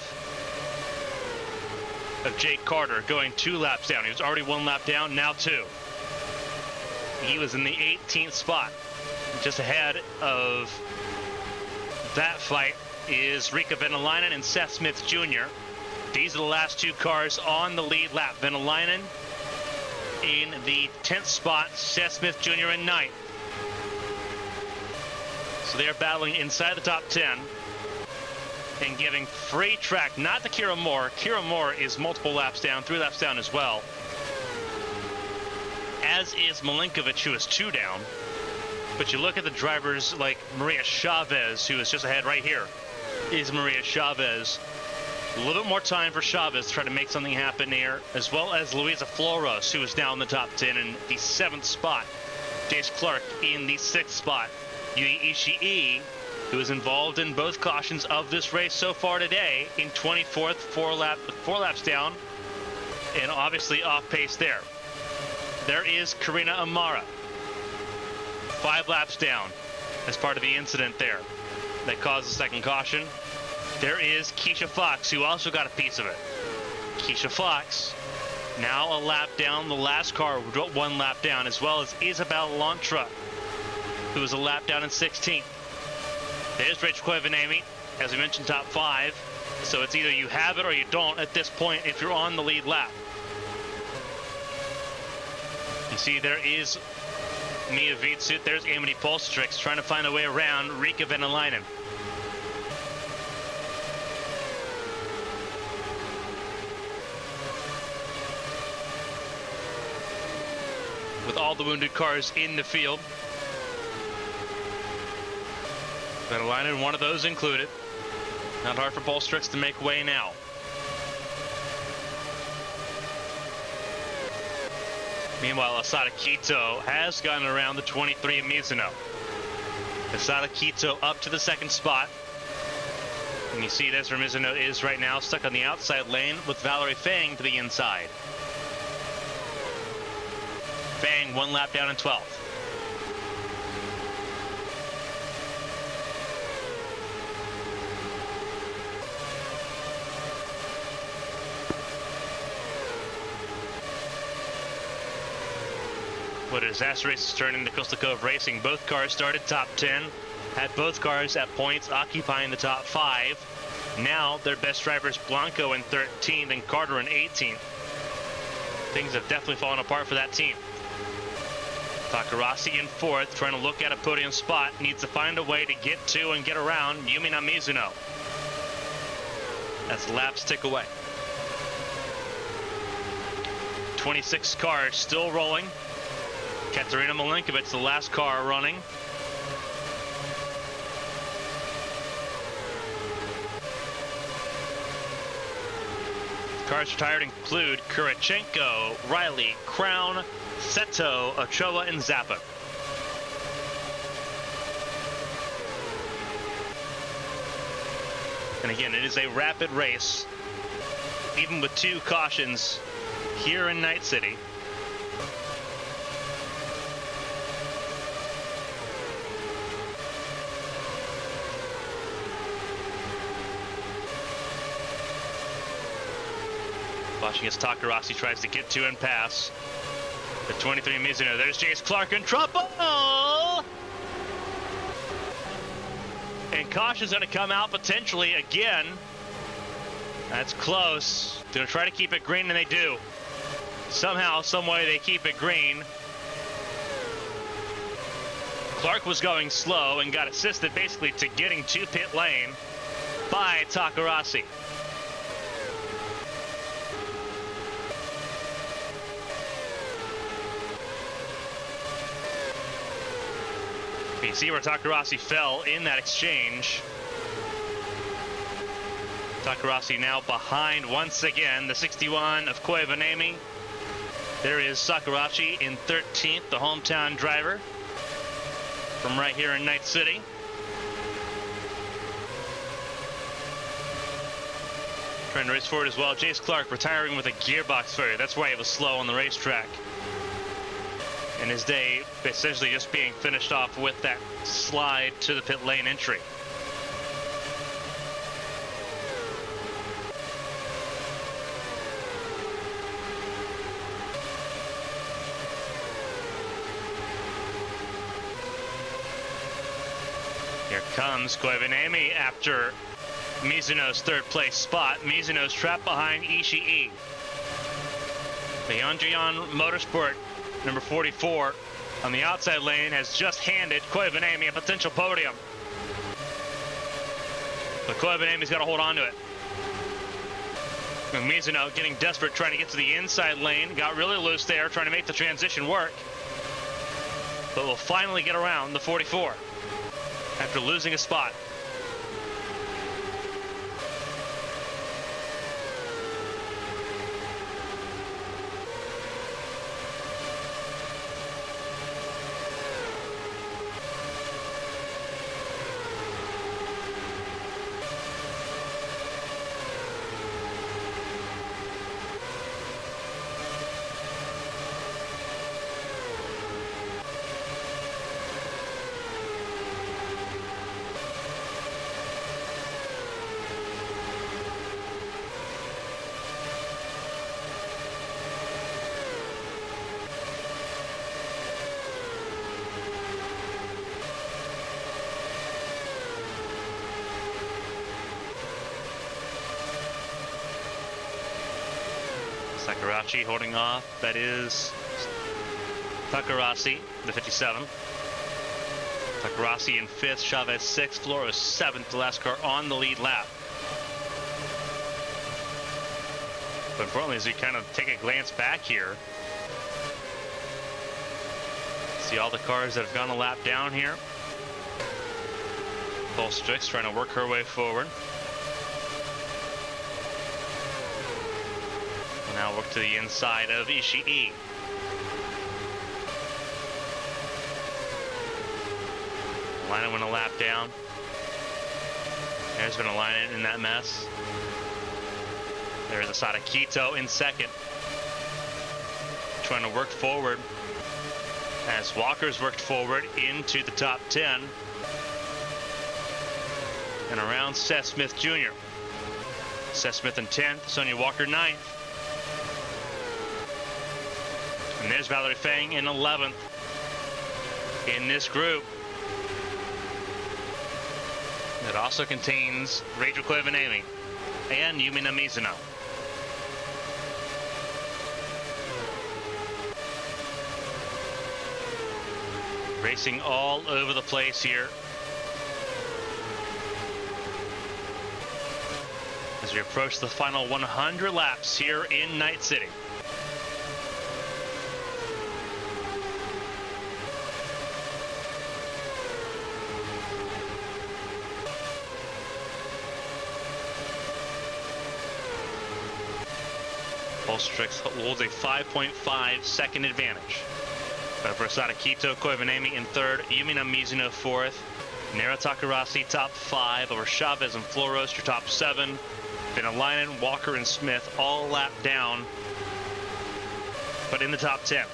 of Jake Carter, going 2 laps down. He was already 1 lap down, now 2. He was in the 18th spot. Just ahead of that fight is Rika Venäläinen and Seth Smith Jr. These are the last 2 cars on the lead lap. Venäläinen in the 10th spot, Seth Smith Jr. in 9th. So they are battling inside the top 10 and giving free track, not to Kira Moore. Kira Moore is multiple laps down, 3 laps down as well. As is Milinkovic, who is 2 down. But you look at the drivers like Maria Chavez, who is just ahead right here, is Maria Chavez. A little bit more time for Chavez to try to make something happen here, as well as Luisa Floros, who is now in the top 10 in the 7th spot. Jace Clark in the 6th spot. Yui Ishii, who is involved in both cautions of this race so far today, in 24th, 4 laps down, and obviously off pace there. There is Karina Amara, 5 laps down as part of the incident there that caused the second caution. There is Keisha Fox, who also got a piece of it. Keisha Fox, now a lap down, the last car 1 lap down, as well as Isabel Lontra, who was a lap down in 16th. There's Rachel Koivuniemen, as we mentioned, top 5. So it's either you have it or you don't at this point if you're on the lead lap. You see there is Mia Vitsut, there's Anthony Polsevik trying to find a way around Rika Venäläinen. With all the wounded cars in the field. Venäläinen, one of those included. Not hard for Polsevik to make way now. Meanwhile, Asada Quito has gotten around the 23 of Mizuno. Asada Quito up to the 2nd spot. And you see this where Mizuno is right now, stuck on the outside lane with Valerie Fang to the inside. Fang 1 lap down in 12th. What a disaster race has turned into Coastal Cove Racing. Both cars started top 10, had both cars at points occupying the top 5. Now their best drivers Blanco in 13th and Carter in 18th. Things have definitely fallen apart for that team. Takarasi in fourth, trying to look at a podium spot. Needs to find a way to get to and get around Yumi Mizuno as laps tick away. 26 cars still rolling. Katerina Malinkovic, the last car running. Cars retired include Kurichenko, Riley, Crown, Seto, Ochoa, and Zappa. And again, it is a rapid race, even with 2 cautions here in Night City. Watching as Takarasi tries to get to and pass the 23 Mizuno. There's Jace Clark in trouble! And caution's going to come out potentially again. That's close. Going to try to keep it green, and they do. Somehow, some way, they keep it green. Clark was going slow and got assisted basically to getting to pit lane by Takarasi. You see where Takarasi fell in that exchange. Takarasi now behind once again, the 61 of Koivanemi. There is Sakurachi in 13th, the hometown driver from right here in Night City. Trying to race forward as well. Jace Clark retiring with a gearbox failure. That's why he was slow on the racetrack. And his day essentially just being finished off with that slide to the pit lane entry. Here comes Koivanemi after Mizuno's third place spot. Mizuno's trapped behind Ishii. The Andrian Motorsport number 44 on the outside lane has just handed Koivanemi a potential podium. But Koivanemi's got to hold on to it. And Mizuno getting desperate, trying to get to the inside lane. Got really loose there, trying to make the transition work. But will finally get around the 44 after losing a spot. Sakurachi holding off. That is Takarasi, the 57. Takarasi in 5th, Chavez 6th, Flores 7th, the last car on the lead lap. But importantly, as we kind of take a glance back here, see all the cars that have gone a lap down here. Paul Strix trying to work her way forward. Now work to the inside of Ishii. Lina went a lap down. There's been a line in that mess. There's Asada Kito in 2nd. Trying to work forward as Walker's worked forward into the top 10. And around Seth Smith Jr. Seth Smith in 10th, Sonia Walker 9th. And there's Valerie Fang in 11th in this group. It also contains Rachel Koivanemi and Yumi Mizuno. Racing all over the place here. As we approach the final 100 laps here in Night City. Polstrix holds a 5.5 second advantage. Over Sadakito Koivanemi in third, Yumina Mizuno fourth, Nara Takarasi top 5 over Chavez and Floros your top 7. Venalainen, Walker, and Smith all lap down, but in the top 10.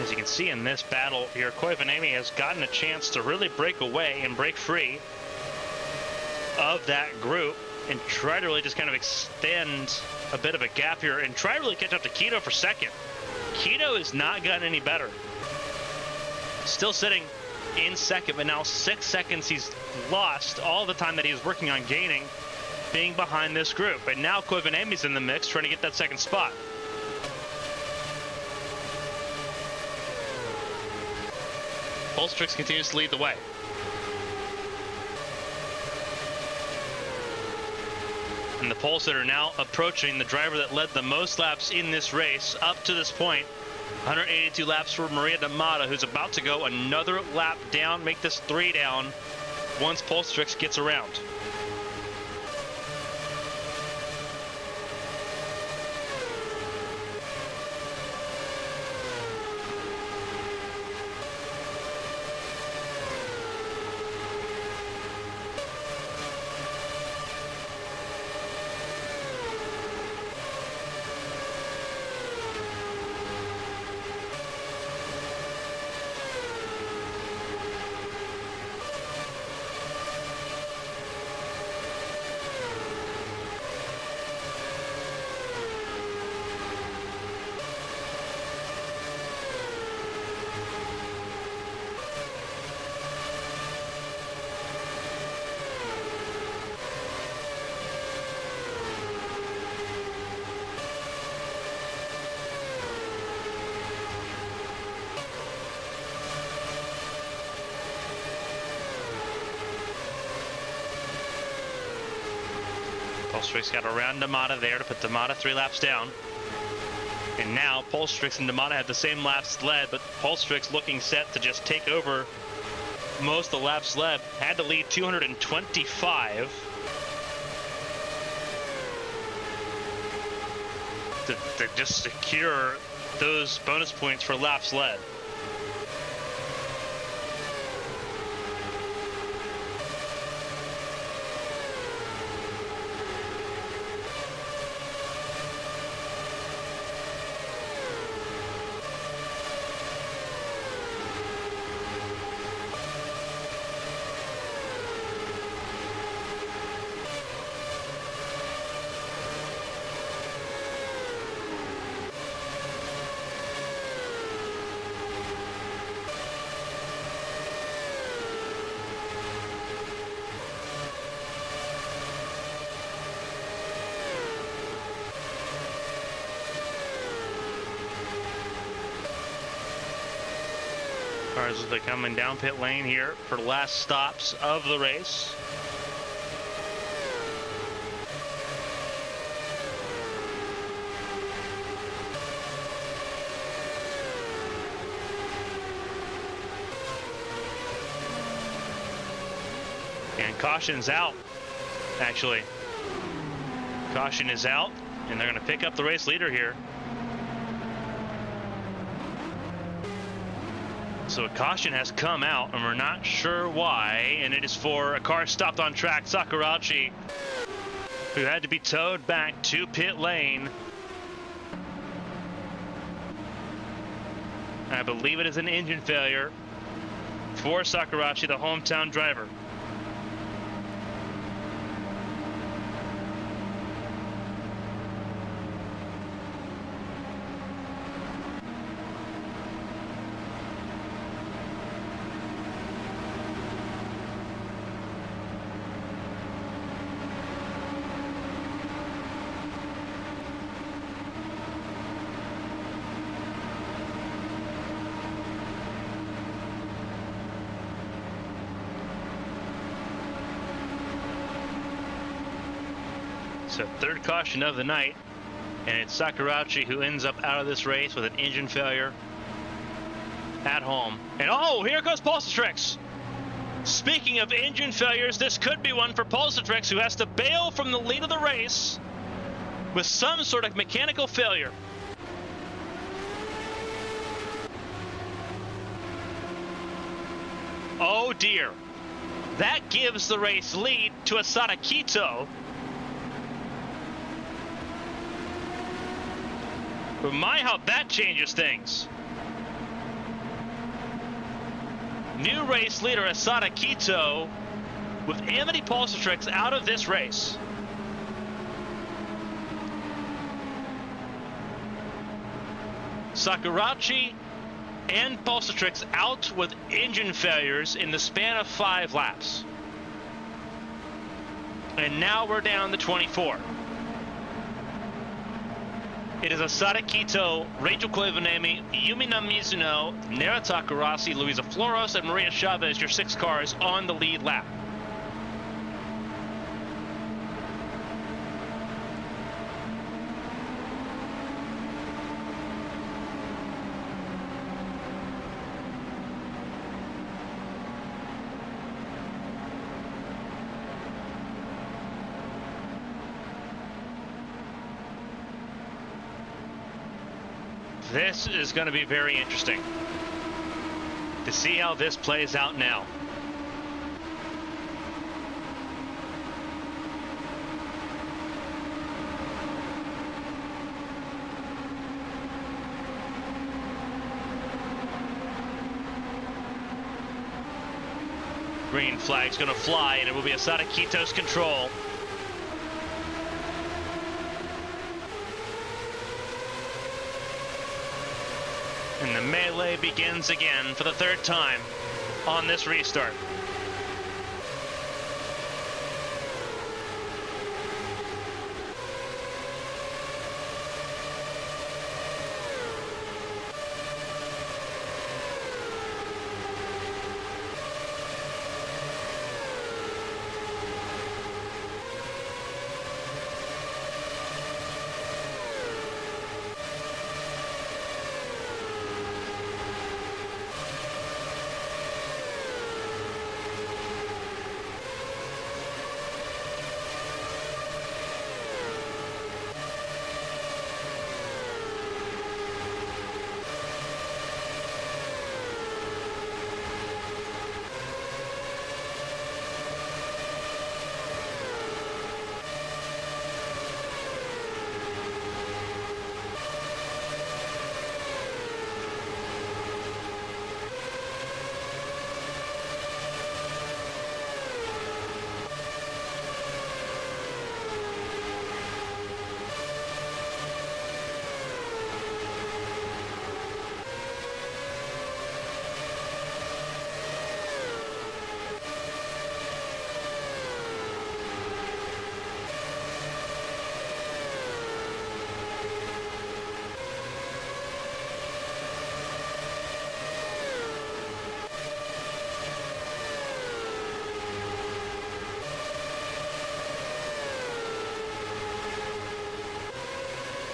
As you can see in this battle here, Koivanemi has gotten a chance to really break away and break free of that group and try to really just kind of extend a bit of a gap here and try to really catch up to Keto for second. Keto has not gotten any better. Still sitting in second, but now 6 seconds he's lost all the time that he was working on gaining, being behind this group. And now Koivanemi's in the mix trying to get that second spot. Polstrix continues to lead the way. And the Pols that are now approaching the driver that led the most laps in this race up to this point. 182 laps for Maria D'Amata, who's about to go another lap down, make this 3 down once Polstrix gets around. Polstrix got around D'Amata there to put D'Amata 3 laps down. And now Polstrix and D'Amata have the same laps led, but Polstrix looking set to just take over most of the laps led. Had to lead 225 to just secure those bonus points for laps led. Cars as they're coming down pit lane here for the last stops of the race. And caution's out, actually. Caution is out, and they're going to pick up the race leader here. So a caution has come out, and we're not sure why, and it is for a car stopped on track, Sakurachi, who had to be towed back to pit lane. I believe it is an engine failure for Sakurachi, the hometown driver. So third caution of the night, and it's Sakurachi who ends up out of this race with an engine failure at home. And oh, here goes Pulsatrix. Speaking of engine failures, this could be one for Pulsatrix, who has to bail from the lead of the race with some sort of mechanical failure. Oh dear. That gives the race lead to Asada Kito. But my, how that changes things. New race leader Asada Kito with Amity Pulsatrix out of this race. Sakurachi and Pulsatrix out with engine failures in the span of 5 laps. And now we're down to 24. It is Asada Kito, Rachel Koivanemi, Yumina Mizuno, Nara Takarasi, Luisa Floros, and Maria Chavez, your 6 cars on the lead lap. This is going to be very interesting to see how this plays out now. Green flag's going to fly, and it will be Asada Kito's control. And the melee begins again for the 3rd time on this restart.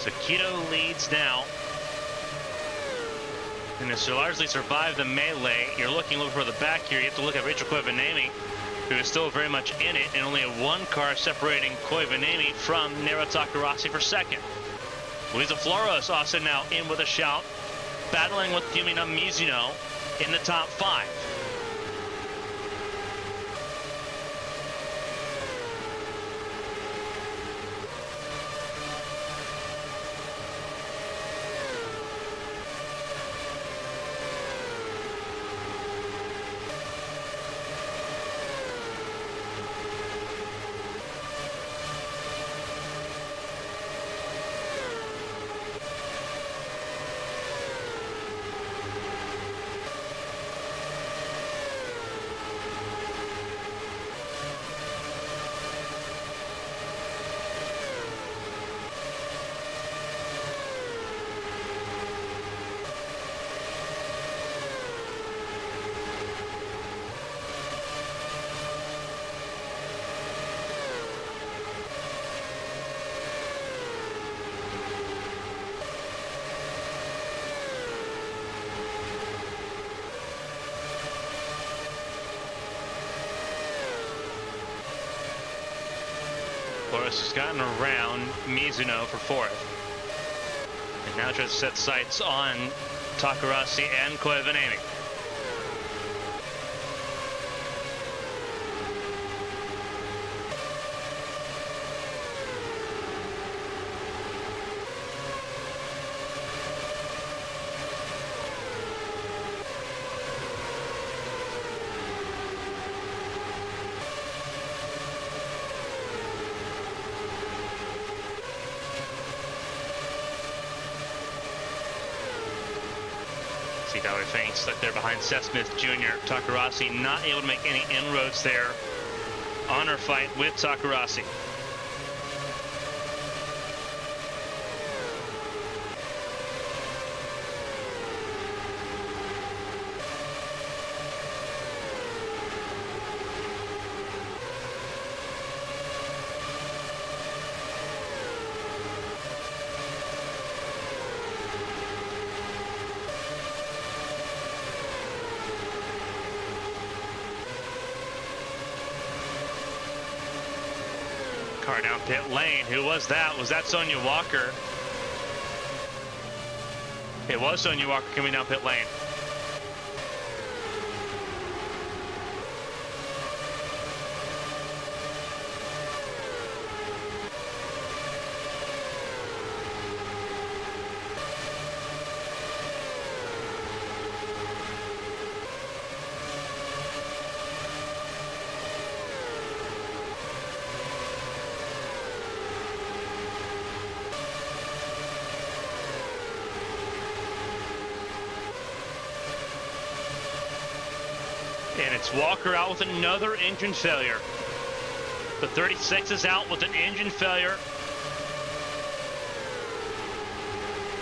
So Kito leads now. And has largely survived the melee. You're looking for the back here. You have to look at Rachel Koivanemi, who is still very much in it, and only a 1 car separating Koivanemi from Nara Takarasi for 2nd. Luisa Floros also now in with a shout, battling with Yumina Mizuno. in the top 5. Flores has gotten around Mizuno for 4th. And now tries to set sights on Takarasi and Koivanemi. See how he feints stuck there behind Seth Smith Jr. Takarasi not able to make any inroads there on her fight with Takarasi. Car down pit lane. Who was that? Was that Sonya Walker? It was Sonya Walker coming down pit lane. And it's Walker out with another engine failure. The 36 is out with an engine failure.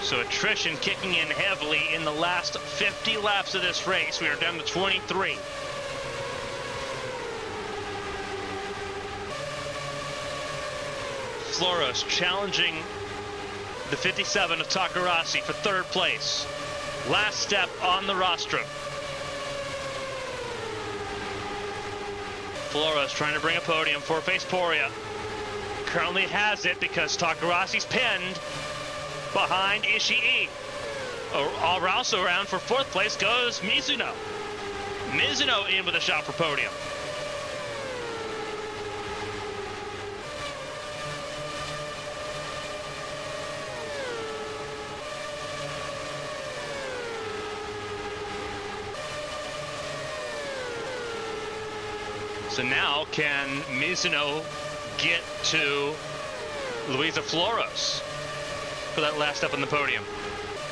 So attrition kicking in heavily in the last 50 laps of this race. We are down to 23. Flores challenging the 57 of Takarasi for 3rd place. Last step on the rostrum. Flores trying to bring a podium for Faceporia. Currently has it because Takarasi's pinned behind Ishii. Also around for 4th place goes Mizuno. Mizuno in with a shot for podium. So now can Mizuno get to Luisa Flores for that last step on the podium?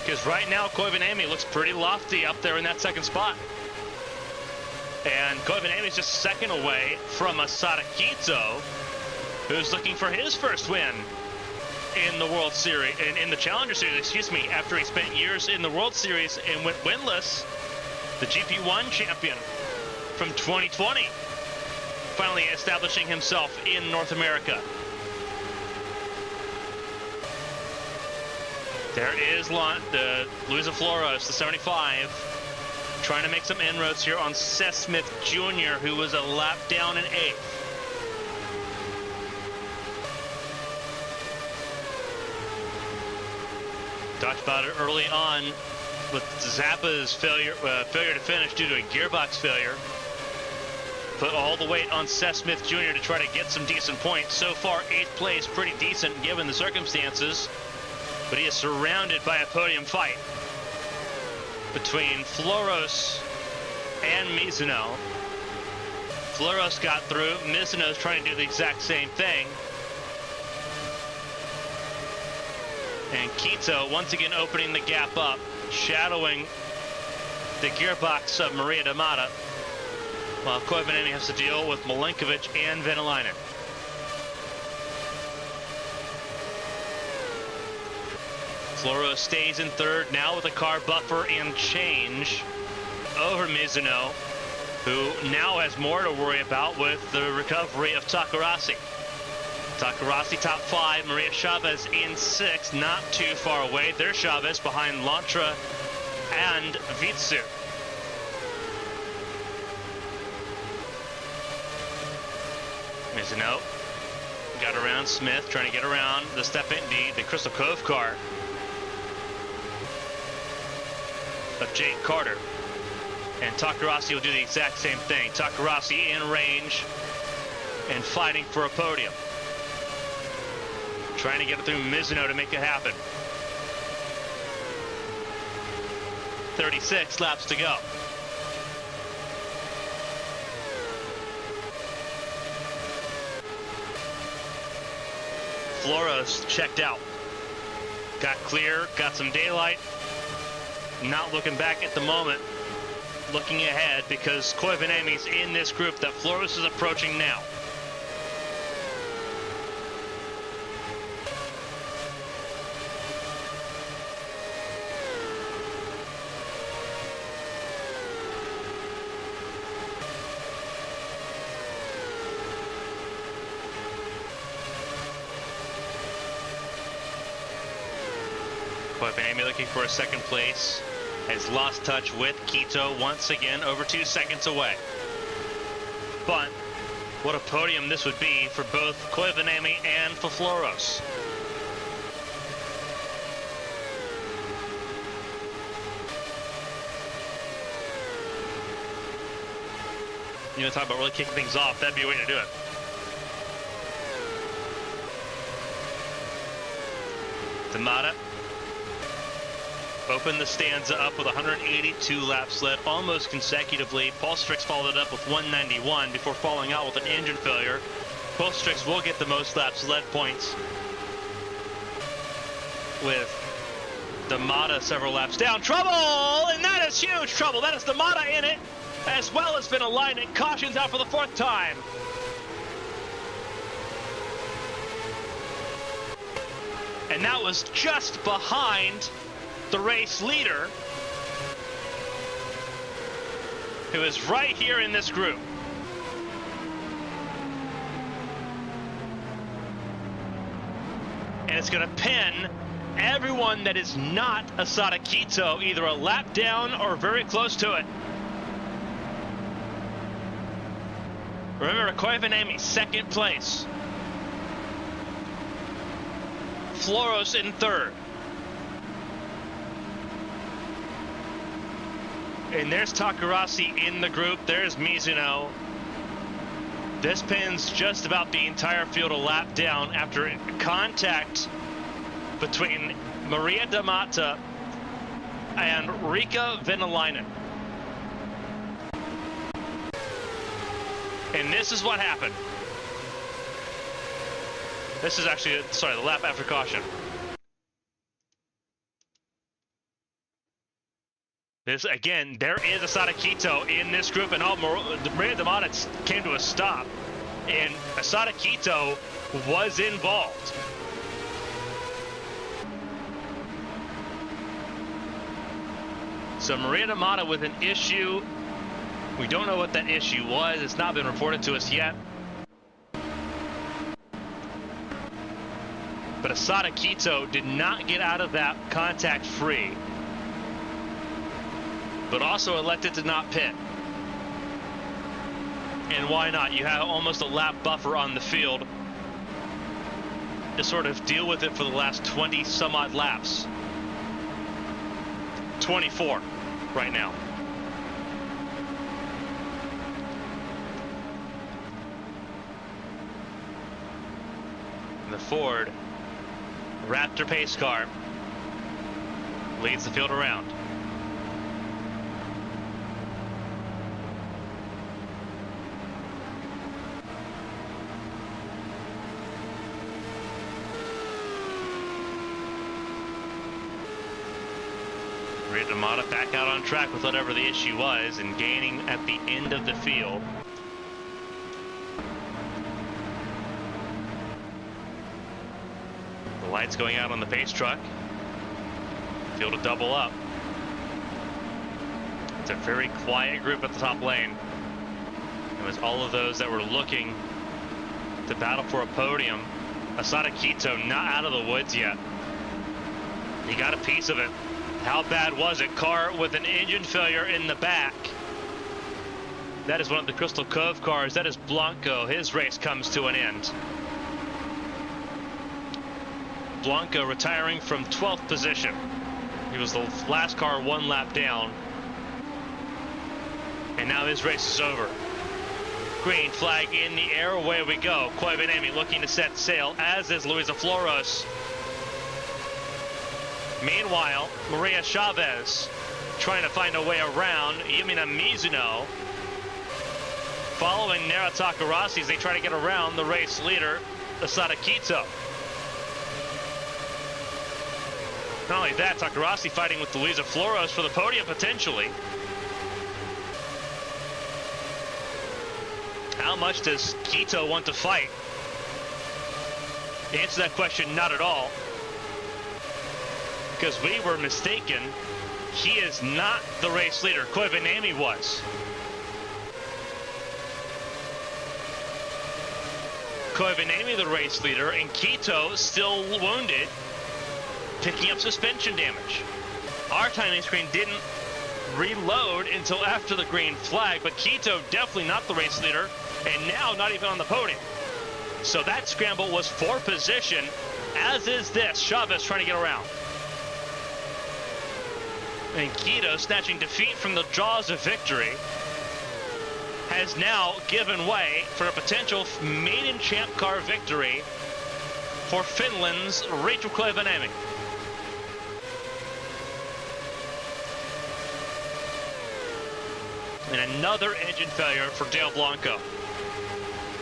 Because right now Koivanemi looks pretty lofty up there in that 2nd spot. And Koivanemi is just 2nd away from Asada Kito, who's looking for his 1st win in the World Series, in the Challenger Series, excuse me, after he spent years in the World Series and went winless. The GP1 champion from 2020. Finally establishing himself in North America. There is Luisa Flores, the 75, trying to make some inroads here on Seth Smith Jr., who was a lap down in 8th. Talked about it early on with Zappa's failure to finish due to a gearbox failure. Put all the weight on Seth Smith Jr. to try to get some decent points. So far, 8th place, pretty decent given the circumstances. But he is surrounded by a podium fight between Floros and Mizuno. Floros got through. Mizuno's trying to do the exact same thing. And Quito once again opening the gap up, shadowing the gearbox of Maria Damata, while Koivuniemen has to deal with Milinkovic and Venäläinen. Floros stays in 3rd now with a car buffer and change over Mizuno, who now has more to worry about with the recovery of Takarasi. Takarasi top 5, Maria Chavez in 6th, not too far away. There's Chavez behind Lantra and Vitsu. Mizuno got around Smith, trying to get around the Crystal Cove car of Jake Carter. And Takarasi will do the exact same thing. Takarasi in range and fighting for a podium. Trying to get it through Mizuno to make it happen. 36 laps to go. Floros checked out. Got clear, got some daylight. Not looking back at the moment. Looking ahead because Koivuniemi's in this group that Floros is approaching now. Koivuniemi looking for a 2nd place. Has lost touch with Quito once again, over 2 seconds away. But what a podium this would be for both Koivuniemi and for Floros. You know, talk about really kicking things off, that'd be a way to do it. Damata opened the stanza up with 182 laps led almost consecutively. Polstrix followed it up with 191 before falling out with an engine failure. Polstrix will get the most laps led points, with Damata several laps down. Trouble! And that is huge trouble. That is Damata in it, as well as Venäläinen. Cautions out for the 4th time. And that was just behind the race leader, who is right here in this group. And it's going to pin everyone that is not Asada Quito, either a lap down or very close to it. Remember, Koivuniemi, 2nd place. Floros in 3rd. And there's Takarasi in the group. There's Mizuno. This pins just about the entire field a lap down after contact between Maria Damata and Riikka Venäläinen. And this is what happened. This is actually, sorry, the lap after caution. This, again, there is Asada Quito in this group, and Maria Damata came to a stop, and Asada Quito was involved. So Maria Damata with an issue. We don't know what that issue was. It's not been reported to us yet. But Asada Quito did not get out of that contact free, but also elected to not pit. And why not? You have almost a lap buffer on the field to sort of deal with it for the last 20 some odd laps. 24 right now. The Ford Raptor pace car leads the field around. Ready to mod back out on track with whatever the issue was and gaining at the end of the field. The lights going out on the pace truck. Field to double up. It's a very quiet group at the top lane. It was all of those that were looking to battle for a podium. Arasaka not out of the woods yet. He got a piece of it. How bad was it? Car with an engine failure in the back. That is one of the Crystal Cove cars. That is Blanco. His race comes to an end. Blanco retiring from 12th position. He was the last car one lap down. And now his race is over. Green flag in the air. Away we go. Koivanemi looking to set sail, as is Luisa Flores. Meanwhile, Maria Chavez trying to find a way around Yumina Mizuno. Following Nara Takarasi as they try to get around the race leader, Asada Kito. Not only that, Takarasi fighting with Luisa Flores for the podium potentially. How much does Kito want to fight? The answer to that question, not at all. Because we were mistaken. He is not the race leader. Koivanemi was. Koivanemi the race leader, and Kito still wounded, picking up suspension damage. Our timing screen didn't reload until after the green flag, but Kito definitely not the race leader, and now not even on the podium. So that scramble was for position, as is this. Chavez trying to get around. And Kito, snatching defeat from the jaws of victory, has now given way for a potential maiden champ car victory for Finland's Rachel Koivanemi. And another engine failure for Dale Blanco.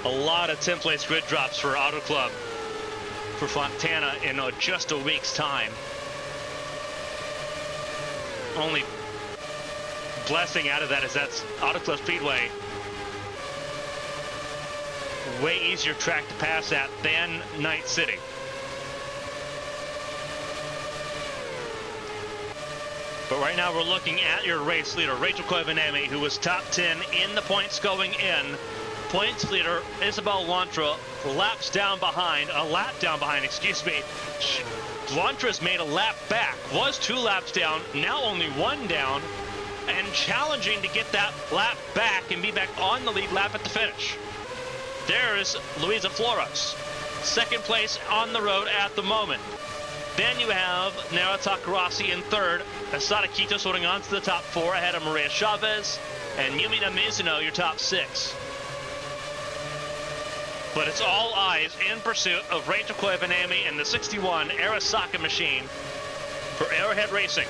A lot of templates grid drops for Auto Club for Fontana in just a week's time. Only blessing out of that is that's Auto Club Speedway. Way easier track to pass at than Night City. But right now we're looking at your race leader, Rachel Koivanemi, who was top 10 in the points going in. Points leader, Isabel Lantra, a lap down behind, excuse me. Lantra's made a lap back, was 2 laps down, now only 1 down, and challenging to get that lap back and be back on the lead lap at the finish. There's Luisa Flores, second place on the road at the moment. Then you have Nara Takarasi in third, Asada Kito holding on to the top 4 ahead of Maria Chavez, and Yumina Mizuno, your top 6. But it's all eyes in pursuit of Rachel Koivanemi and the 61 Arasaka machine for Arrowhead Racing.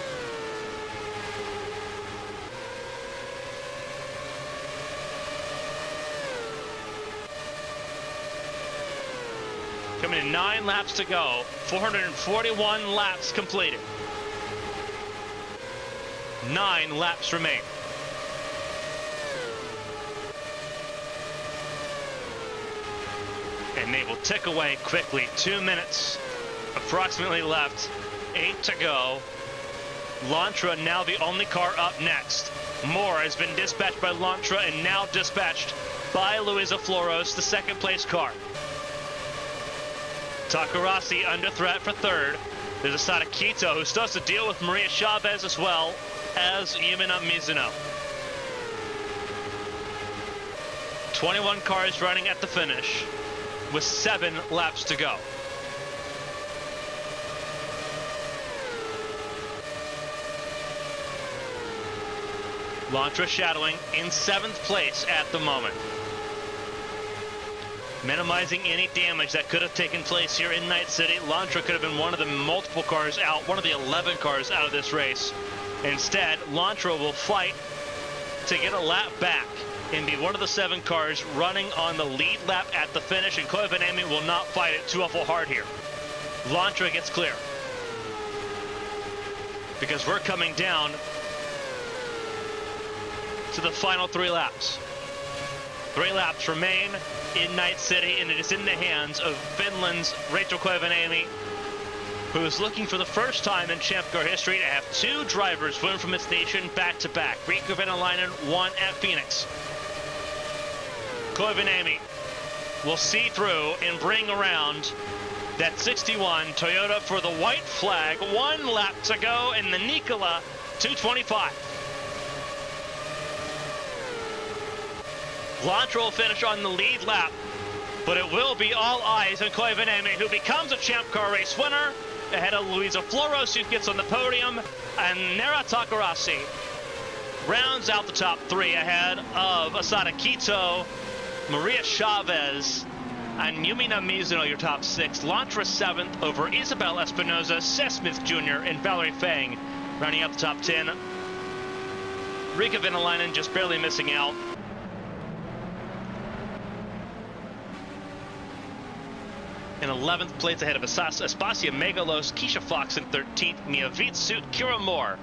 Coming in 9 laps to go, 441 laps completed. 9 laps remain. And they will tick away quickly. 2 minutes approximately left. 8 to go. Lantra now the only car up next. Moore has been dispatched by Lantra and now dispatched by Luisa Flores, the second place car. Takarasi under threat for third. There's Asada Kito, who still has to deal with Maria Chavez as well as Yumina Mizuno. 21 cars running at the finish with 7 laps to go. Lantra shadowing in 7th place at the moment. Minimizing any damage that could have taken place here in Night City. Lantra could have been one of the multiple cars out, one of the 11 cars out of this race. Instead, Lantra will fight to get a lap back and be one of the 7 cars running on the lead lap at the finish, and Koivanemi will not fight it too awful hard here. Lantra gets clear. Because we're coming down to the final 3 laps. 3 laps remain in Night City, and it is in the hands of Finland's Rachel Koivanemi, who is looking for the first time in Champ Car history to have 2 drivers win from its nation back-to-back. Riikka Venäläinen won at Phoenix. Koivanemi will see through and bring around that 61 Toyota for the white flag. 1 lap to go in the NiCola 225. Lantra will finish on the lead lap, but it will be all eyes on Koivanemi, who becomes a Champ Car race winner ahead of Luisa Floros, who gets on the podium, and Nera Takarasi rounds out the top 3 ahead of Asada Kito, Maria Chavez, and Yumina Mizuno, your top 6. Lantra 7th over Isabel Espinoza, Seth Smith Jr., and Valerie Fang rounding out the top 10. Riikka Venäläinen just barely missing out. In 11th place ahead of Aspasia Megalos, Keisha Fox in 13th, Mia Vitsut, Kira Moore,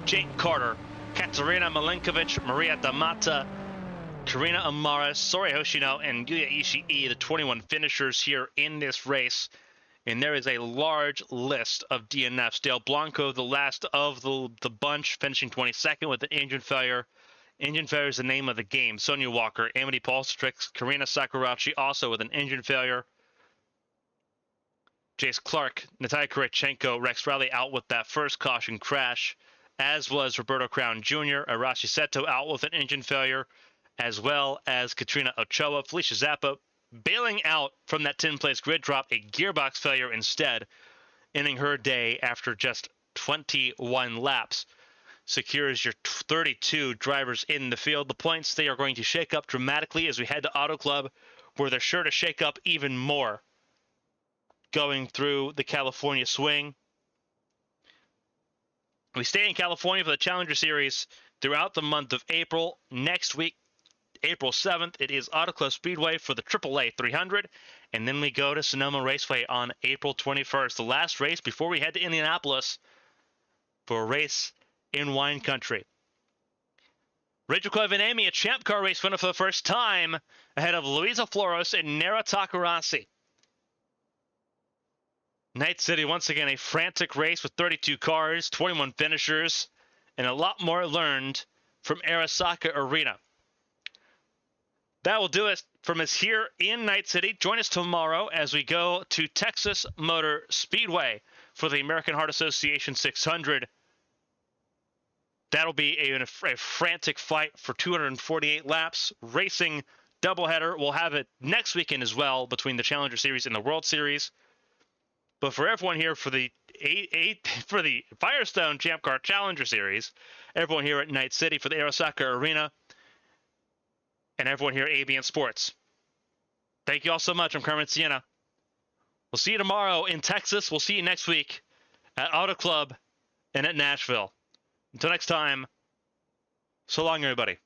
Jake Carter, Katerina Malenkovic, Maria Damata, Karina Amaris, Sori Hoshino, and Yuya Ishii, the 21 finishers here in this race. And there is a large list of DNFs. Dale Blanco, the last of the bunch, finishing 22nd with an engine failure. Engine failure is the name of the game. Sonia Walker, Amity Paulstrix, Karina Sakurachi also with an engine failure. Jace Clark, Natalia Kurichenko, Rex Riley out with that first caution crash, as was Roberto Crown Jr., Arashi Seto out with an engine failure, as well as Katrina Ochoa. Felicia Zappa bailing out from that 10th-place grid drop, a gearbox failure instead, ending her day after just 21 laps. Secures your 32 drivers in the field. The points, they are going to shake up dramatically as we head to Auto Club, where they're sure to shake up even more going through the California swing. We stay in California for the Challenger Series throughout the month of April. Next week, April 7th, it is Auto Club Speedway for the AAA 300. And then we go to Sonoma Raceway on April 21st, the last race before we head to Indianapolis for a race in wine country. Rachel Koivanemi, a Champ Car race winner for the first time, ahead of Luisa Floros and Nera Takarasi. Night City, once again, a frantic race with 32 cars, 21 finishers, and a lot more learned from Arasaka Arena. That will do it from us here in Night City. Join us tomorrow as we go to Texas Motor Speedway for the American Heart Association 600. That'll be a frantic fight for 248 laps. Racing doubleheader. We'll have it next weekend as well between the Challenger Series and the World Series. But for everyone here for the Firestone Champ Car Challenger Series, everyone here at Night City for the Arasaka Arena, and everyone here at ABN Sports, thank you all so much. I'm Carmen Sienna. We'll see you tomorrow in Texas. We'll see you next week at Auto Club and at Nashville. Until next time, so long, everybody.